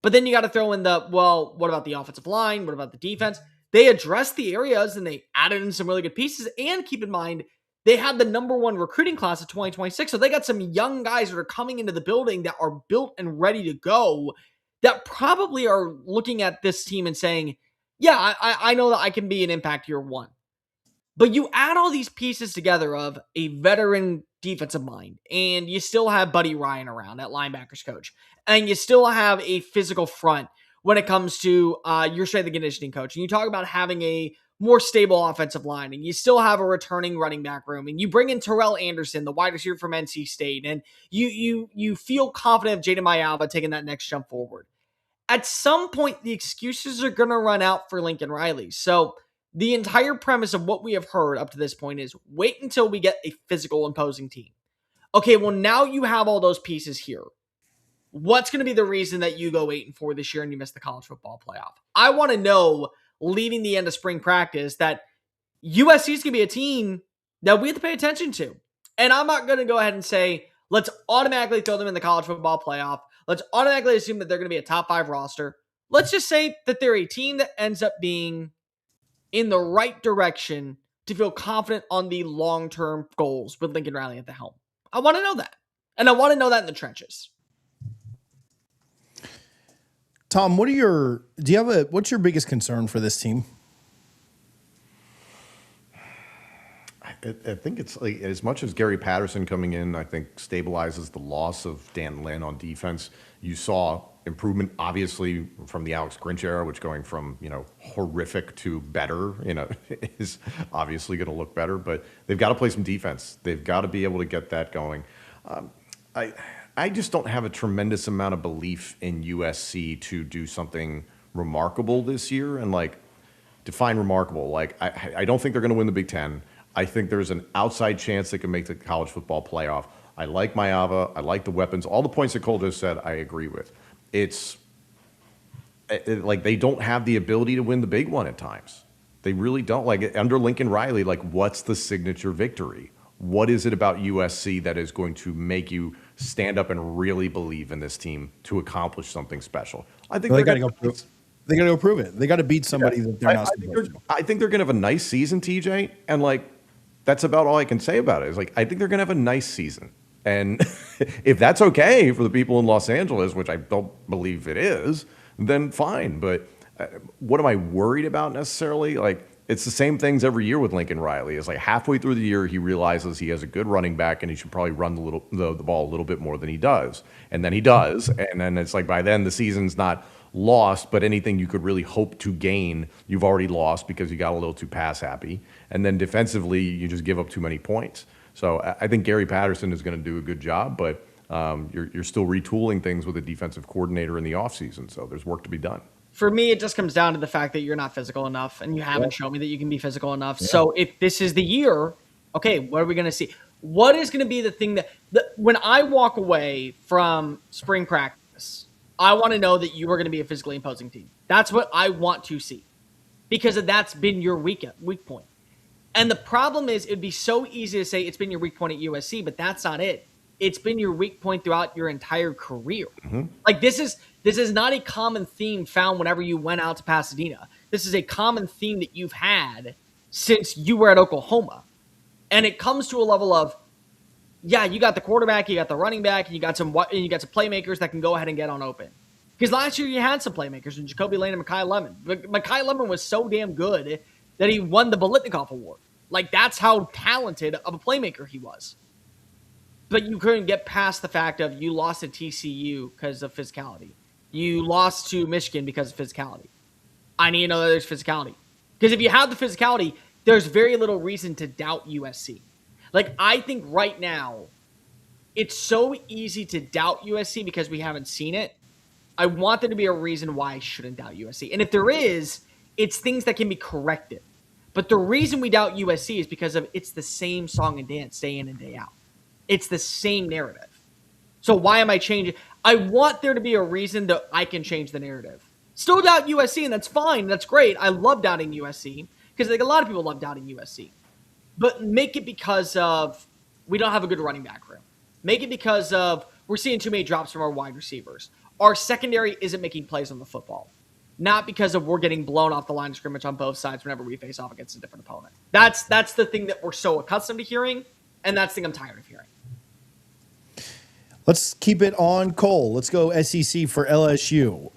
But then you got to throw in what about the offensive line? What about the defense? They addressed the areas and they added in some really good pieces. And keep in mind, they had the number 1 recruiting class of 2026. So they got some young guys that are coming into the building that are built and ready to go that probably are looking at this team and saying, yeah, I know that I can be an impact year 1. But you add all these pieces together of a veteran defensive mind, and you still have Buddy Ryan around at linebackers coach, and you still have a physical front when it comes to your strength and conditioning coach. And you talk about having a more stable offensive line, and you still have a returning running back room, and you bring in Terrell Anderson, the wide receiver from NC State, and you feel confident of Jaden Mayava taking that next jump forward. At some point, the excuses are going to run out for Lincoln Riley. So the entire premise of what we have heard up to this point is wait until we get a physical, imposing team. Okay, well, now you have all those pieces here. What's going to be the reason that you go 8-4 this year and you miss the college football playoff? I want to know, leaving the end of spring practice, that USC is going to be a team that we have to pay attention to. And I'm not going to go ahead and say, let's automatically throw them in the college football playoff. Let's automatically assume that they're going to be a top 5 roster. Let's just say that they're a team that ends up being in the right direction to feel confident on the long-term goals with Lincoln Riley at the helm. I want to know that. And I want to know that in the trenches. Tom, what's your biggest concern for this team? I think it's like, as much as Gary Patterson coming in, I think stabilizes the loss of Dan Lynn on defense. You saw improvement, obviously, from the Alex Grinch era, which going from, horrific to better, is obviously going to look better. But they've got to play some defense. They've got to be able to get that going. I just don't have a tremendous amount of belief in USC to do something remarkable this year. And, define remarkable. I don't think they're going to win the Big Ten. I think there's an outside chance they can make the college football playoff. I like Maava. I like the weapons. All the points that Cole just said, I agree with. It's like they don't have the ability to win the big one at times. They really don't. Like under Lincoln Riley, like what's the signature victory? What is it about USC that is going to make you stand up and really believe in this team to accomplish something special? I think Well, they got to go prove. They got to go prove it. They got to beat somebody that they're not supposed to. I think they're going to have a nice season, TJ, and like that's about all I can say about it. Is like I think they're going to have a nice season, and if that's okay for the people in Los Angeles, which I don't believe it is, then fine. But what am I worried about necessarily? Like it's the same things every year with Lincoln Riley. It's like halfway through the year he realizes he has a good running back and he should probably run the ball a little bit more than he does, and then he does, and then it's like by then the season's not lost, but anything you could really hope to gain, you've already lost because you got a little too pass happy. And then defensively, you just give up too many points. So I think Gary Patterson is going to do a good job, but you're still retooling things with a defensive coordinator in the offseason. So there's work to be done. For me, it just comes down to the fact that you're not physical enough and you haven't shown me that you can be physical enough. Yeah. So if this is the year, okay, what are we going to see? What is going to be the thing that when I walk away from spring practice, I want to know that you are going to be a physically imposing team. That's what I want to see because that's been your weak point. And the problem is it'd be so easy to say it's been your weak point at USC, but that's not it. It's been your weak point throughout your entire career. Mm-hmm. Like this is not a common theme found whenever you went out to Pasadena. This is a common theme that you've had since you were at Oklahoma. And it comes to a level of, yeah, you got the quarterback, you got the running back, and you got some playmakers that can go ahead and get on open. Because last year you had some playmakers in Jacoby Lane and Mekhi Lemon. But Mekhi Lemon was so damn good that he won the Biletnikoff Award. Like that's how talented of a playmaker he was. But you couldn't get past the fact of you lost to TCU because of physicality. You lost to Michigan because of physicality. I need to know that there's physicality. Because if you have the physicality, there's very little reason to doubt USC. Like, I think right now, it's so easy to doubt USC because we haven't seen it. I want there to be a reason why I shouldn't doubt USC. And if there is, it's things that can be corrected. But the reason we doubt USC is because of it's the same song and dance day in and day out. It's the same narrative. So why am I changing? I want there to be a reason that I can change the narrative. Still doubt USC, and that's fine. That's great. I love doubting USC because like a lot of people love doubting USC. But make it because of we don't have a good running back room. Make it because of we're seeing too many drops from our wide receivers. Our secondary isn't making plays on the football. Not because of we're getting blown off the line of scrimmage on both sides whenever we face off against a different opponent. That's the thing that we're so accustomed to hearing, and that's the thing I'm tired of hearing. Let's keep it on Cole. Let's go SEC for LSU.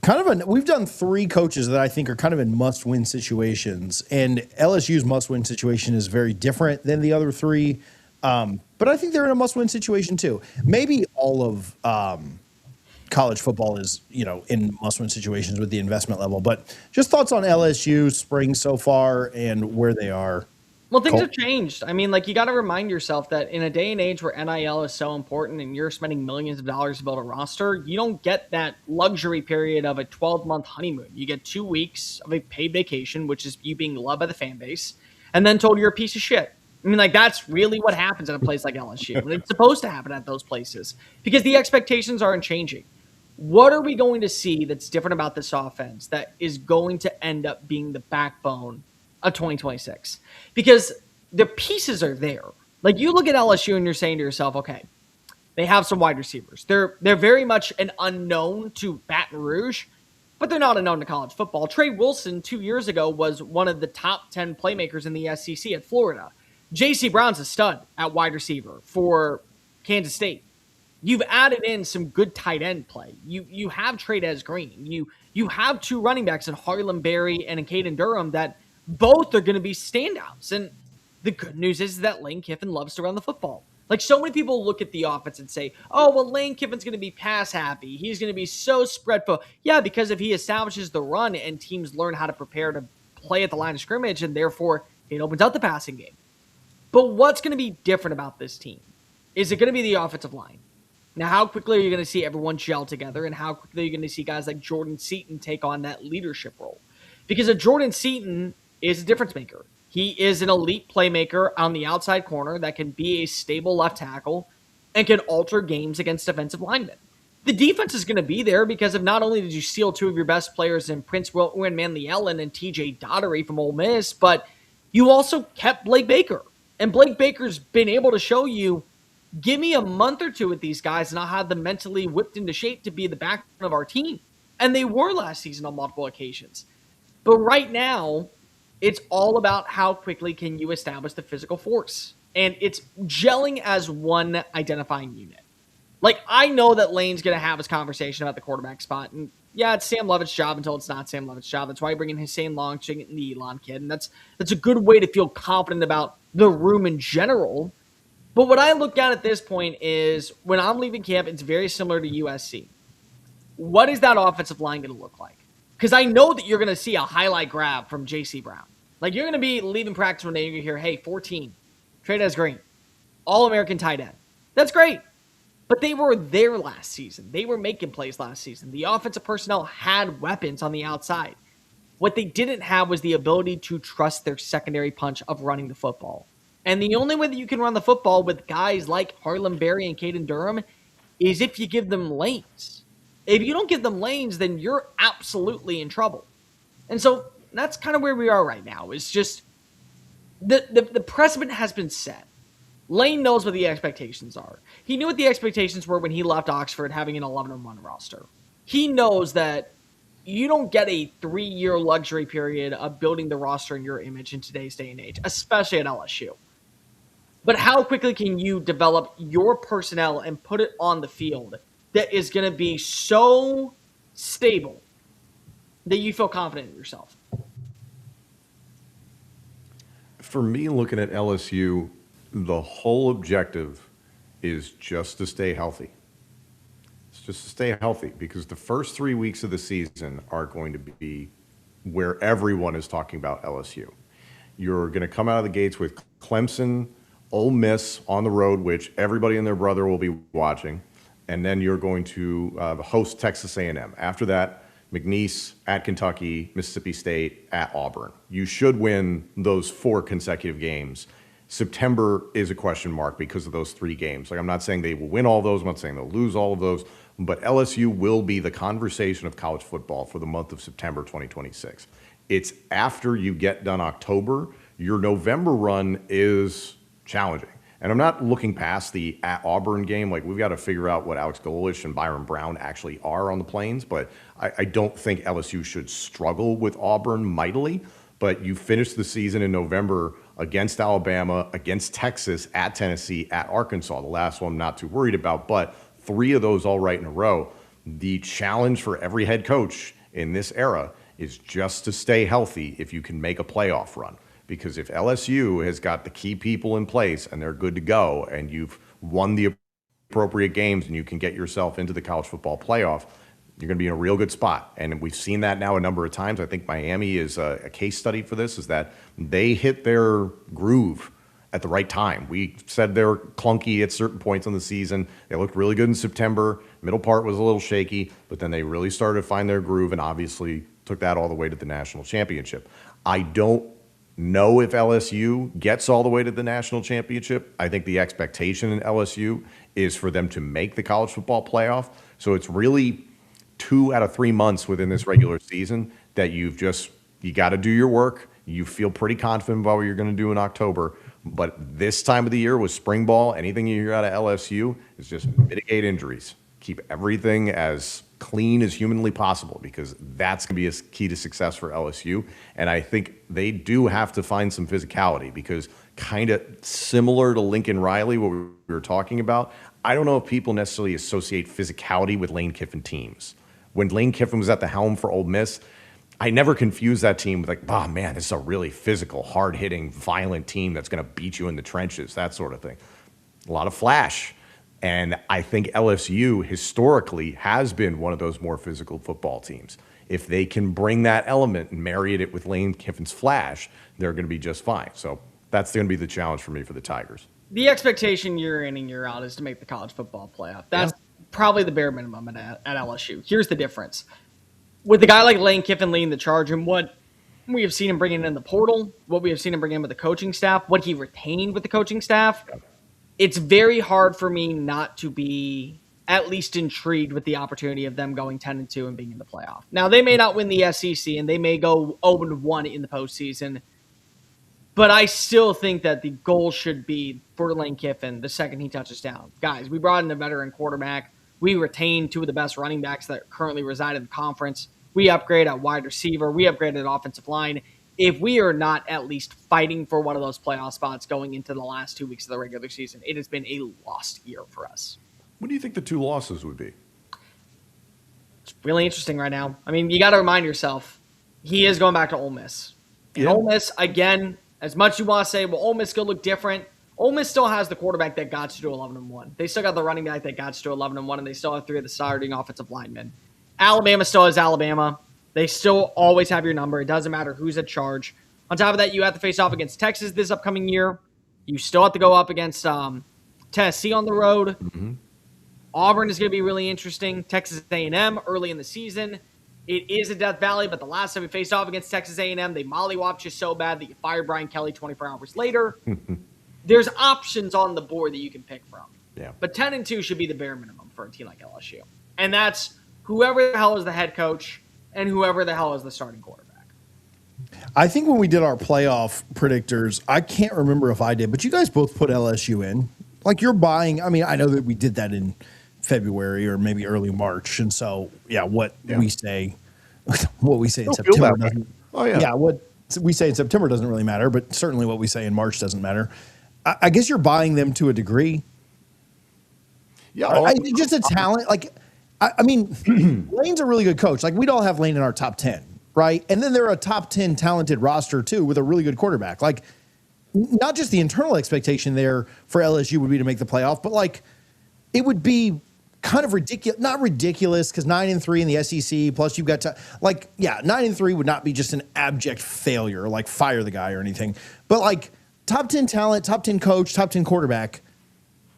We've done three coaches that I think are kind of in must-win situations, and LSU's must-win situation is very different than the other three. But I think they're in a must-win situation too. Maybe all of college football is, in must-win situations with the investment level. But just thoughts on LSU spring so far and where they are. Well, things have changed. I mean, you got to remind yourself that in a day and age where NIL is so important and you're spending millions of dollars to build a roster, you don't get that luxury period of a 12-month honeymoon. You get 2 weeks of a paid vacation, which is you being loved by the fan base, and then told you're a piece of shit. I mean, that's really what happens at a place like LSU. And it's supposed to happen at those places because the expectations aren't changing. What are we going to see that's different about this offense that is going to end up being the backbone of 2026? Because the pieces are there. You look at LSU and you're saying to yourself, okay, they have some wide receivers. They're very much an unknown to Baton Rouge, but they're not unknown to college football. Trey Wilson 2 years ago was one of the top 10 playmakers in the SEC at Florida. J.C. Brown's a stud at wide receiver for Kansas State. You've added in some good tight end play. You have Trey'Dez Green. You have two running backs in Harlan Berry and in Caden Durham that both are going to be standouts. And the good news is that Lane Kiffin loves to run the football. So many people look at the offense and say, oh, well, Lane Kiffin's going to be pass happy. He's going to be so spread focused. Yeah, because if he establishes the run and teams learn how to prepare to play at the line of scrimmage, and therefore it opens up the passing game. But what's going to be different about this team? Is it going to be the offensive line? Now, how quickly are you going to see everyone gel together, and how quickly are you going to see guys like Jordan Seaton take on that leadership role? Because a Jordan Seaton is a difference maker. He is an elite playmaker on the outside corner that can be a stable left tackle, and can alter games against defensive linemen. The defense is going to be there because of not only did you steal two of your best players in Prince Manley Ellen and TJ Daugherty from Ole Miss, but you also kept Blake Baker. And Blake Baker's been able to show you, give me a month or two with these guys and I'll have them mentally whipped into shape to be the backbone of our team. And they were last season on multiple occasions. But right now, it's all about how quickly can you establish the physical force. And it's gelling as one identifying unit. Like, I know that Lane's going to have his conversation about the quarterback spot. And yeah, it's Sam Levitt's job until it's not Sam Levitt's job. That's why you bring in Hussein Long, and the Elon kid. And that's a good way to feel confident about the room in general. But what I look at this point is when I'm leaving camp, it's very similar to USC. What is that offensive line going to look like? Because I know that you're going to see a highlight grab from J.C. Brown. Like, you're going to be leaving practice one day and you're going to hear, hey, 14, Trey'Dez Green, All-American tight end. That's great. But they were there last season. They were making plays last season. The offensive personnel had weapons on the outside. What they didn't have was the ability to trust their secondary punch of running the football. And the only way that you can run the football with guys like Harlem Berry and Caden Durham is if you give them lanes. If you don't give them lanes, then you're absolutely in trouble. And so that's kind of where we are right now. It's just the precedent has been set. Lane knows what the expectations are. He knew what the expectations were when he left Oxford having an 11-1 roster. He knows that you don't get a 3-year luxury period of building the roster in your image in today's day and age, especially at LSU. But how quickly can you develop your personnel and put it on the field that is going to be so stable that you feel confident in yourself? For me, looking at LSU, the whole objective is just to stay healthy. It's just to stay healthy because the first 3 weeks of the season are going to be where everyone is talking about LSU. You're going to come out of the gates with Clemson, Ole Miss on the road, which everybody and their brother will be watching, and then you're going to host Texas A&M. After that, McNeese at Kentucky, Mississippi State at Auburn. You should win those 4 consecutive games. September is a question mark because of those 3 games. Like, I'm not saying they will win all those. I'm not saying they'll lose all of those. But LSU will be the conversation of college football for the month of September 2026. It's after you get done October. Your November run is challenging. And I'm not looking past the at Auburn game. Like, we've got to figure out what Alex Golesh and Byron Brown actually are on the Plains. But I don't think LSU should struggle with Auburn mightily. But you finish the season in November against Alabama, against Texas, at Tennessee, at Arkansas. The last one I'm not too worried about, but 3 of those all right in a row. The challenge for every head coach in this era is just to stay healthy if you can make a playoff run. Because if LSU has got the key people in place and they're good to go and you've won the appropriate games and you can get yourself into the college football playoff, you're going to be in a real good spot. And we've seen that now a number of times. I think Miami is a case study for this, is that they hit their groove at the right time. We said they were clunky at certain points in the season. They looked really good in September. Middle part was a little shaky, but then they really started to find their groove and obviously took that all the way to the national championship. I don't know if LSU gets all the way to the national championship. I think the expectation in LSU is for them to make the college football playoff. So it's really 2 out of 3 months within this regular season that you got to do your work. You feel pretty confident about what you're going to do in October. But this time of the year with spring ball, anything you hear out of LSU is just mitigate injuries. Keep everything as clean as humanly possible because that's going to be a key to success for LSU. And I think they do have to find some physicality because kind of similar to Lincoln Riley, what we were talking about, I don't know if people necessarily associate physicality with Lane Kiffin teams. When Lane Kiffin was at the helm for Ole Miss, I never confused that team with like, oh man, this is a really physical, hard-hitting, violent team that's going to beat you in the trenches, that sort of thing. A lot of flash. And I think LSU historically has been one of those more physical football teams. If they can bring that element and marry it with Lane Kiffin's flash, they're going to be just fine. So that's going to be the challenge for me for the Tigers. The expectation year in and year out is to make the college football playoff. That's probably the bare minimum at LSU. Here's the difference. With a guy like Lane Kiffin leading the charge and what we have seen him bringing in the portal, what we have seen him bring in with the coaching staff, what he retained with the coaching staff, it's very hard for me not to be at least intrigued with the opportunity of them going 10-2 and being in the playoff. Now, they may not win the SEC and they may go 0-1 in the postseason, but I still think that the goal should be for Lane Kiffin the second he touches down. Guys, we brought in a veteran quarterback. We retained two of the best running backs that currently reside in the conference. We upgrade at wide receiver. We upgraded at offensive line. If we are not at least fighting for one of those playoff spots going into the last 2 weeks of the regular season, it has been a lost year for us. What do you think the 2 losses would be? It's really interesting right now. I mean, you got to remind yourself, he is going back to Ole Miss. And Yeah. Ole Miss, again, as much as you want to say, well, Ole Miss going to look different, Ole Miss still has the quarterback that got you to 11-1. They still got the running back that got you to 11-1, and they still have 3 of the starting offensive linemen. Alabama still has Alabama. They still always have your number. It doesn't matter who's at charge. On top of that, you have to face off against Texas this upcoming year. You still have to go up against Tennessee on the road. Mm-hmm. Auburn is going to be really interesting. Texas A&M early in the season. It is a Death Valley, but the last time we faced off against Texas A&M, they mollywopped you so bad that you fired Brian Kelly 24 hours later. There's options on the board that you can pick from. Yeah. But 10-2 should be the bare minimum for a team like LSU. And that's whoever the hell is the head coach and whoever the hell is the starting quarterback. I think when we did our playoff predictors, I can't remember if I did, but you guys both put LSU in. Like you're buying, I mean, I know that we did that in February or maybe early March. And so, what we say in September doesn't. Oh, yeah. Yeah, what we say in September doesn't really matter, but certainly what we say in March doesn't matter. I guess you're buying them to a degree. Yeah. Just a talent. Like, I mean, Lane's a really good coach. Like, we'd all have Lane in our top 10, right? And then they're a top 10 talented roster, too, with a really good quarterback. Like, not just the internal expectation there for LSU would be to make the playoff, but, like, it would be kind of ridiculous. Not ridiculous, because 9-3 in the SEC, plus you've got 9-3 would not be just an abject failure, like fire the guy or anything. But, like, top 10 talent, top 10 coach, top 10 quarterback.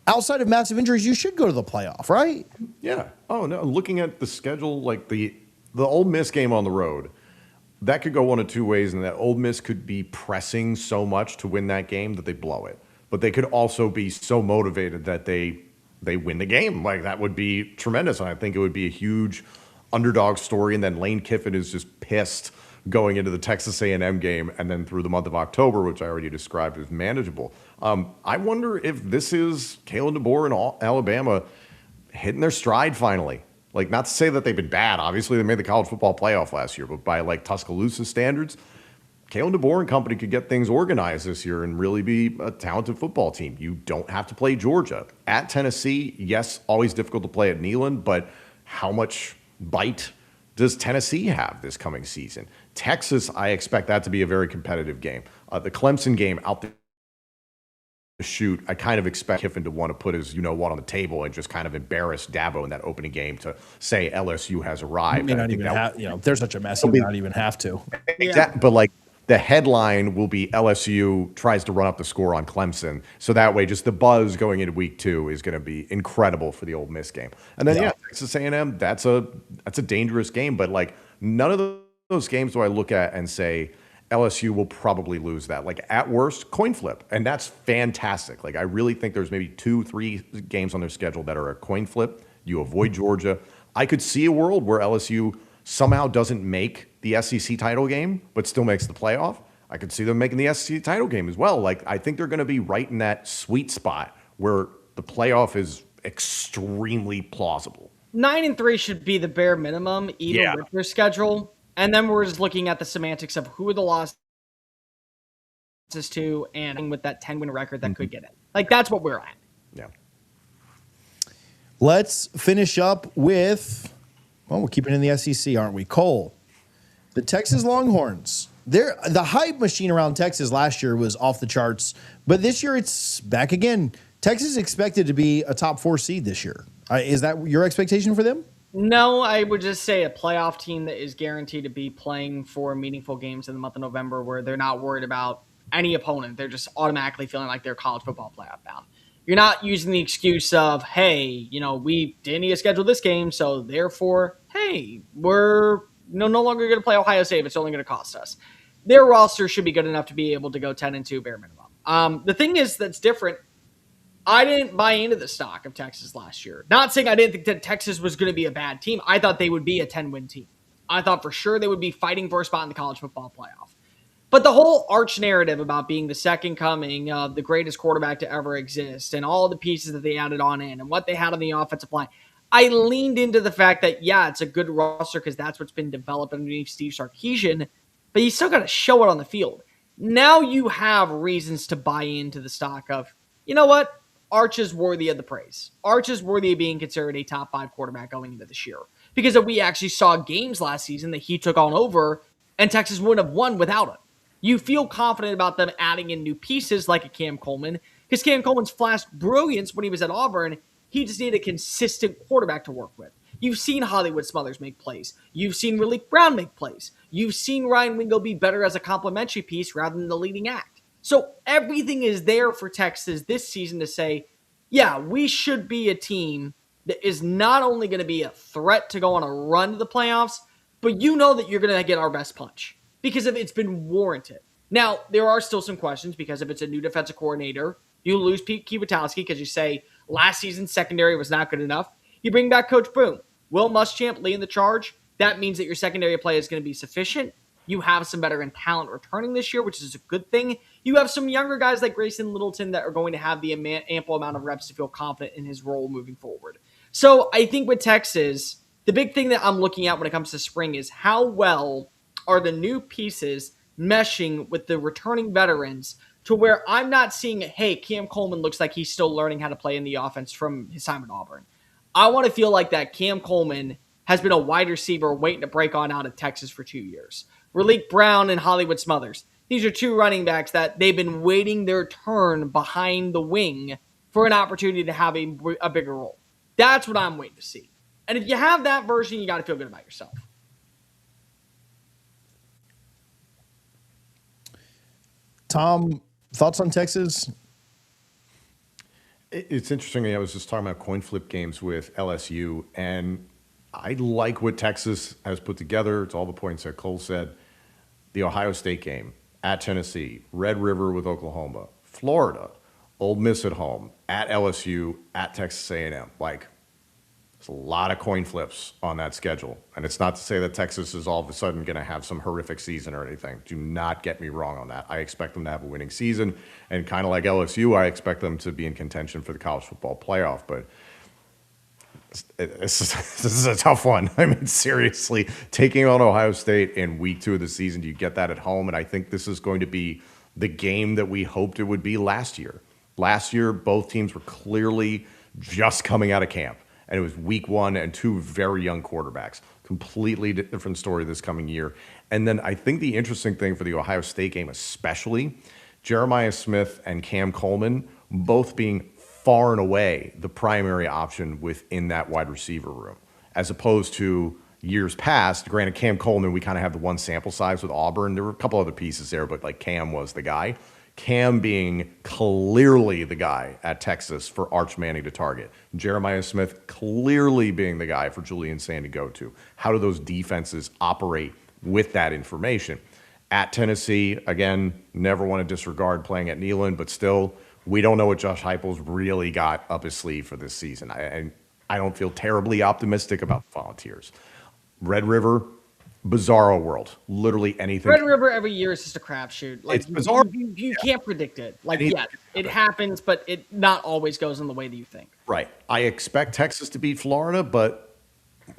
Outside of massive injuries, you should go to the playoff, right? Yeah. Oh, no. Looking at the schedule, like the Ole Miss game on the road, that could go one of 2 ways, and that Ole Miss could be pressing so much to win that game that they blow it. But they could also be so motivated that they win the game. Like, that would be tremendous. And I think it would be a huge underdog story. And then Lane Kiffin is just pissed going into the Texas A&M game and then through the month of October, which I already described as manageable. I wonder if this is Kalen DeBoer and Alabama hitting their stride finally. Like, not to say that they've been bad. Obviously, they made the college football playoff last year, but by, like, Tuscaloosa standards, Kalen DeBoer and company could get things organized this year and really be a talented football team. You don't have to play Georgia. At Tennessee, yes, always difficult to play at Neyland, but how much bite does Tennessee have this coming season? Texas, I expect that to be a very competitive game. The Clemson game out the shoot, I kind of expect Kiffin to want to put his on the table and just kind of embarrass Dabo in that opening game to say LSU has arrived. May not even have, they're such a mess, you may not even have to. Exactly, but like the headline will be LSU tries to run up the score on Clemson. So that way, just the buzz going into week 2 is going to be incredible for the Ole Miss game. And then, Texas A&M, that's a dangerous game. But, like, none of those games do I look at and say LSU will probably lose that. Like, at worst, coin flip. And that's fantastic. Like, I really think there's maybe 2-3 games on their schedule that are a coin flip. You avoid Georgia. I could see a world where LSU somehow doesn't make the SEC title game, but still makes the playoff. I could see them making the SEC title game as well. Like, I think they're going to be right in that sweet spot where the playoff is extremely plausible. 9-3 should be the bare minimum, even with their schedule. And then we're just looking at the semantics of who are the losses to and with that 10-win record that could get it. Like, that's what we're at. Yeah. Let's finish up with, we're keeping it in the SEC, aren't we? Cole. The Texas Longhorns. The hype machine around Texas last year was off the charts, but this year it's back again. Texas is expected to be a top 4 seed this year. Is that your expectation for them? No, I would just say a playoff team that is guaranteed to be playing for meaningful games in the month of November where they're not worried about any opponent. They're just automatically feeling like they're college football playoff bound. You're not using the excuse of, hey, we didn't need to schedule this game, so therefore, hey, we're no longer going to play Ohio State. It's only going to cost us. Their roster should be good enough to be able to go 10-2 bare minimum. The thing is that's different. I didn't buy into the stock of Texas last year. Not saying I didn't think that Texas was going to be a bad team. I thought they would be a 10-win team. I thought for sure they would be fighting for a spot in the college football playoff. But the whole arch narrative about being the second coming of the greatest quarterback to ever exist and all the pieces that they added on in and what they had on the offensive line, I leaned into the fact that, yeah, it's a good roster because that's what's been developed underneath Steve Sarkisian, but you still got to show it on the field. Now you have reasons to buy into the stock of, you know what? Arch is worthy of the praise. Arch is worthy of being considered a top 5 quarterback going into this year. Because if we actually saw games last season that he took on over and Texas wouldn't have won without him. You feel confident about them adding in new pieces like a Cam Coleman because Cam Coleman's flashed brilliance when he was at Auburn. He just needed a consistent quarterback to work with. You've seen Hollywood Smothers make plays. You've seen Malik Brown make plays. You've seen Ryan Wingo be better as a complementary piece rather than the leading act. So everything is there for Texas this season to say, yeah, we should be a team that is not only going to be a threat to go on a run to the playoffs, but you know that you're going to get our best punch because if it's been warranted. Now, there are still some questions because if it's a new defensive coordinator, you lose Pete Kwiatkowski because you say last season's secondary was not good enough. You bring back Coach Boone. Will Muschamp leading the charge. That means that your secondary play is going to be sufficient. You have some veteran talent returning this year, which is a good thing. You have some younger guys like Grayson Littleton that are going to have the ample amount of reps to feel confident in his role moving forward. So I think with Texas, the big thing that I'm looking at when it comes to spring is how well are the new pieces meshing with the returning veterans to where I'm not seeing, hey, Cam Coleman looks like he's still learning how to play in the offense from his time at Auburn. I want to feel like that Cam Coleman has been a wide receiver waiting to break on out of Texas for 2 years. Malik Brown and Hollywood Smothers. These are two running backs that they've been waiting their turn behind the wing for an opportunity to have a bigger role. That's what I'm waiting to see. And if you have that version, you got to feel good about yourself. Tom, thoughts on Texas? It's interesting. I was just talking about coin flip games with LSU, and I like what Texas has put together. It's all the points that Cole said. The Ohio State game, at Tennessee, Red River with Oklahoma, Florida, Ole Miss at home, at LSU, at Texas A&M. Like, there's a lot of coin flips on that schedule. And it's not to say that Texas is all of a sudden going to have some horrific season or anything. Do not get me wrong on that. I expect them to have a winning season. And kind of like LSU, I expect them to be in contention for the college football playoff. But this is a tough one. I mean, seriously, taking on Ohio State in week 2 of the season, you get that at home. And I think this is going to be the game that we hoped it would be last year. Last year, both teams were clearly just coming out of camp. And it was week 1 and 2 very young quarterbacks. Completely different story this coming year. And then I think the interesting thing for the Ohio State game especially, Jeremiah Smith and Cam Coleman both being far and away the primary option within that wide receiver room, as opposed to years past. Granted, Cam Coleman, we kind of have the one sample size with Auburn. There were a couple other pieces there, but like Cam was the guy. Cam being clearly the guy at Texas for Arch Manning to target. Jeremiah Smith clearly being the guy for Julian Sand to go to. How do those defenses operate with that information? At Tennessee, again, never want to disregard playing at Neyland, but still, we don't know what Josh Heupel's really got up his sleeve for this season. I don't feel terribly optimistic about the Volunteers. Red River, bizarro world. Literally anything. Red River every year is just a crapshoot. Like, It's bizarre. You can't predict it. Like, yeah, it happens, but it not always goes in the way that you think. Right. I expect Texas to beat Florida, but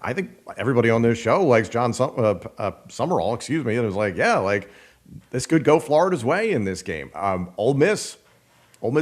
I think everybody on this show likes John Summerall, and it was like, yeah, like this could go Florida's way in this game. Ole Miss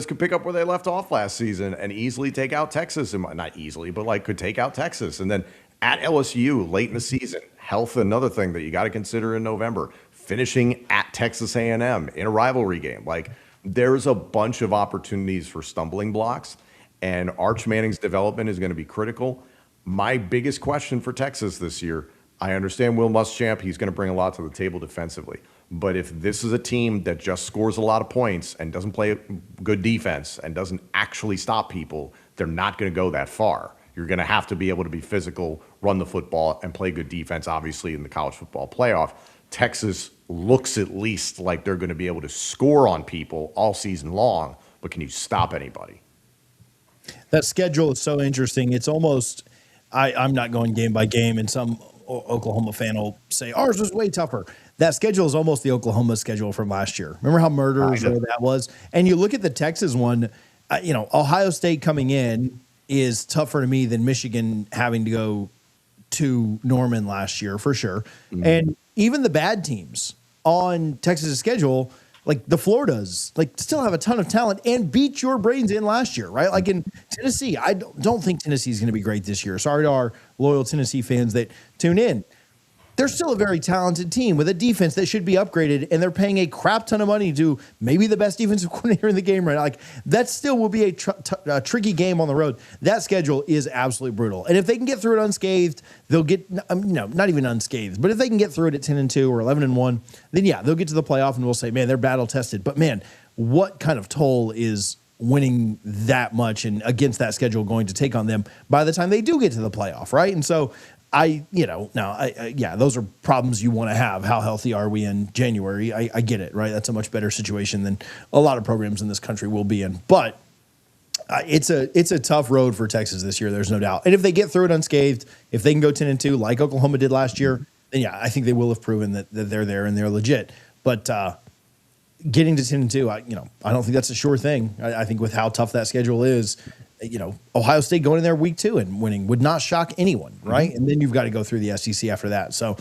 could pick up where they left off last season and easily take out Texas. Not easily, but like could take out Texas. And then at LSU late in the season, health, another thing that you got to consider in November, finishing at Texas A&M in a rivalry game. Like there's a bunch of opportunities for stumbling blocks, and Arch Manning's development is going to be critical. My biggest question for Texas this year, I understand Will Muschamp, he's going to bring a lot to the table defensively. But if this is a team that just scores a lot of points and doesn't play good defense and doesn't actually stop people, they're not going to go that far. You're going to have to be able to be physical, run the football, and play good defense, obviously, in the college football playoff. Texas looks at least like they're going to be able to score on people all season long, but can you stop anybody? That schedule is so interesting. It's almost, I'm not going game by game, and some Oklahoma fan will say ours was way tougher. That schedule is almost the Oklahoma schedule from last year. Remember how murderous that was? And you look at the Texas one, Ohio State coming in is tougher to me than Michigan having to go to Norman last year, for sure. Mm-hmm. And even the bad teams on Texas' schedule, like the Floridas, like still have a ton of talent and beat your brains in last year, right? Like in Tennessee, I don't think Tennessee is going to be great this year. Sorry to our loyal Tennessee fans that tune in. They're still a very talented team with a defense that should be upgraded, and they're paying a crap ton of money to maybe the best defensive coordinator in the game right now. Like that still will be a tricky game on the road. That schedule is absolutely brutal, and if they can get through it unscathed, they'll get not even unscathed, but if they can get through it at 10-2 or 11-1, then yeah, they'll get to the playoff, and we'll say, man, they're battle tested. But man, what kind of toll is winning that much and against that schedule going to take on them by the time they do get to the playoff, right? And so. Those are problems you want to have. How healthy are we in January? I get it, right? That's a much better situation than a lot of programs in this country will be in. But it's a tough road for Texas this year. There's no doubt. And if they get through it unscathed, if they can go 10-2 like Oklahoma did last year, then yeah, I think they will have proven that they're there and they're legit. But getting to 10-2, I don't think that's a sure thing. I think with how tough that schedule is. Ohio State going in there week 2 and winning would not shock anyone, right? Mm-hmm. And then you've got to go through the SEC after that. So,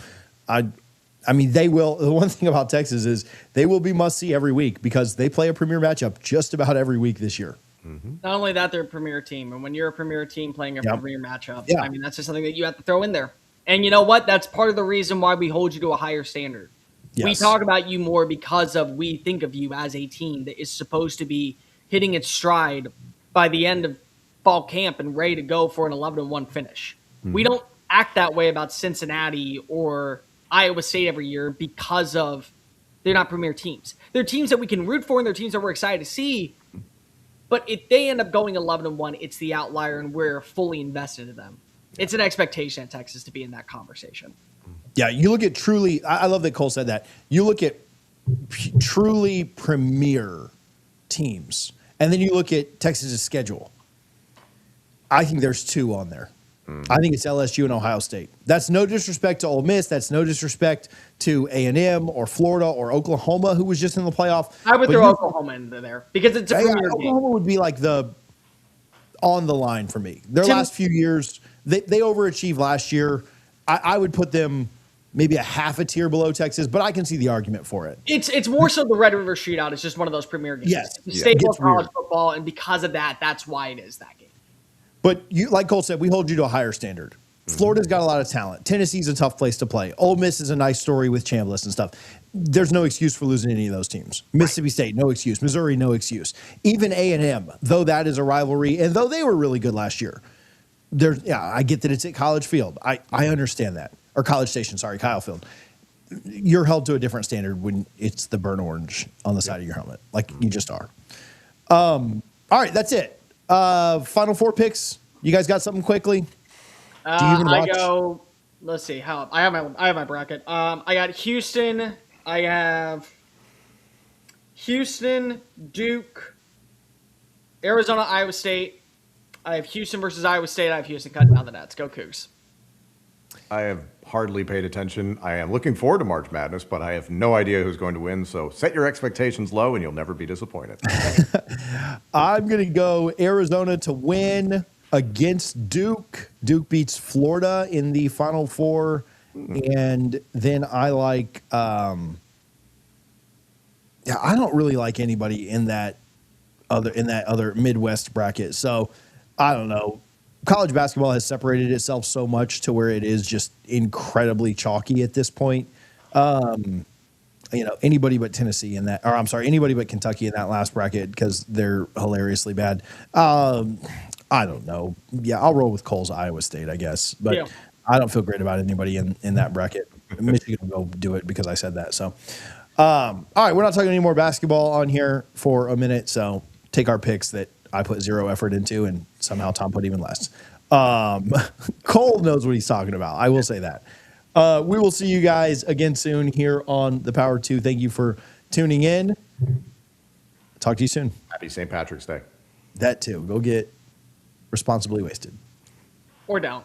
they will. The one thing about Texas is they will be must-see every week because they play a premier matchup just about every week this year. Mm-hmm. Not only that, they're a premier team. And when you're a premier team playing a premier matchup, that's just something that you have to throw in there. And you know what? That's part of the reason why we hold you to a higher standard. Yes. We talk about you more because we think of you as a team that is supposed to be hitting its stride by the end of fall camp and ready to go for an 11-1 finish. Mm-hmm. We don't act that way about Cincinnati or Iowa State every year because of they're not premier teams. They're teams that we can root for and they're teams that we're excited to see. But if they end up going 11-1, it's the outlier and we're fully invested in them. It's an expectation at Texas to be in that conversation. Yeah, you look at truly, I love that Cole said that. You look at truly premier teams, and then you look at Texas's schedule. I think there's 2 on there. Mm-hmm. I think it's LSU and Ohio State. That's no disrespect to Ole Miss. That's no disrespect to A&M or Florida or Oklahoma, who was just in the playoff. I would throw Oklahoma in there because it's a premier game. Oklahoma would be like the on the line for me. Their last few years, they overachieved last year. I would put them maybe a half a tier below Texas, but I can see the argument for it. It's more so the Red River Shootout. It's just one of those premier games. Yes. It's staple of college football, and because of that, that's why it is that game. But you, like Cole said, we hold you to a higher standard. Mm-hmm. Florida's got a lot of talent. Tennessee's a tough place to play. Ole Miss is a nice story with Chambliss and stuff. There's no excuse for losing any of those teams. Mississippi State, no excuse. Missouri, no excuse. Even A&M, though that is a rivalry, and though they were really good last year, I get that it's at College Field. I understand that. Or College Station, sorry, Kyle Field. You're held to a different standard when it's the burnt orange on the side of your helmet. Like you just are. All right, that's it. Final 4 picks. You guys got something quickly? Do you even watch? I go. Let's see. I have my bracket. I got Houston. I have Houston, Duke, Arizona, Iowa State. I have Houston versus Iowa State. I have Houston cutting down the nets. Go Cougs. I have hardly paid attention. I am looking forward to March Madness, but I have no idea who's going to win. So set your expectations low and you'll never be disappointed. I'm going to go Arizona to win against Duke. Duke beats Florida in the Final Four. And then I like, I don't really like anybody in that other Midwest bracket. So I don't know. College basketball has separated itself so much to where it is just incredibly chalky at this point. Anybody but Tennessee in that, or I'm sorry, anybody but Kentucky in that last bracket because they're hilariously bad. I don't know. Yeah, I'll roll with Cole's Iowa State, I guess. But I don't feel great about anybody in that bracket. Michigan will go do it because I said that. So, all right, we're not talking any more basketball on here for a minute. So take our picks that I put 0 effort into, and somehow Tom put even less. Cole knows what he's talking about. I will say that. We will see you guys again soon here on the Power 2. Thank you for tuning in. Talk to you soon. Happy St. Patrick's Day. That too. Go get responsibly wasted. Or don't.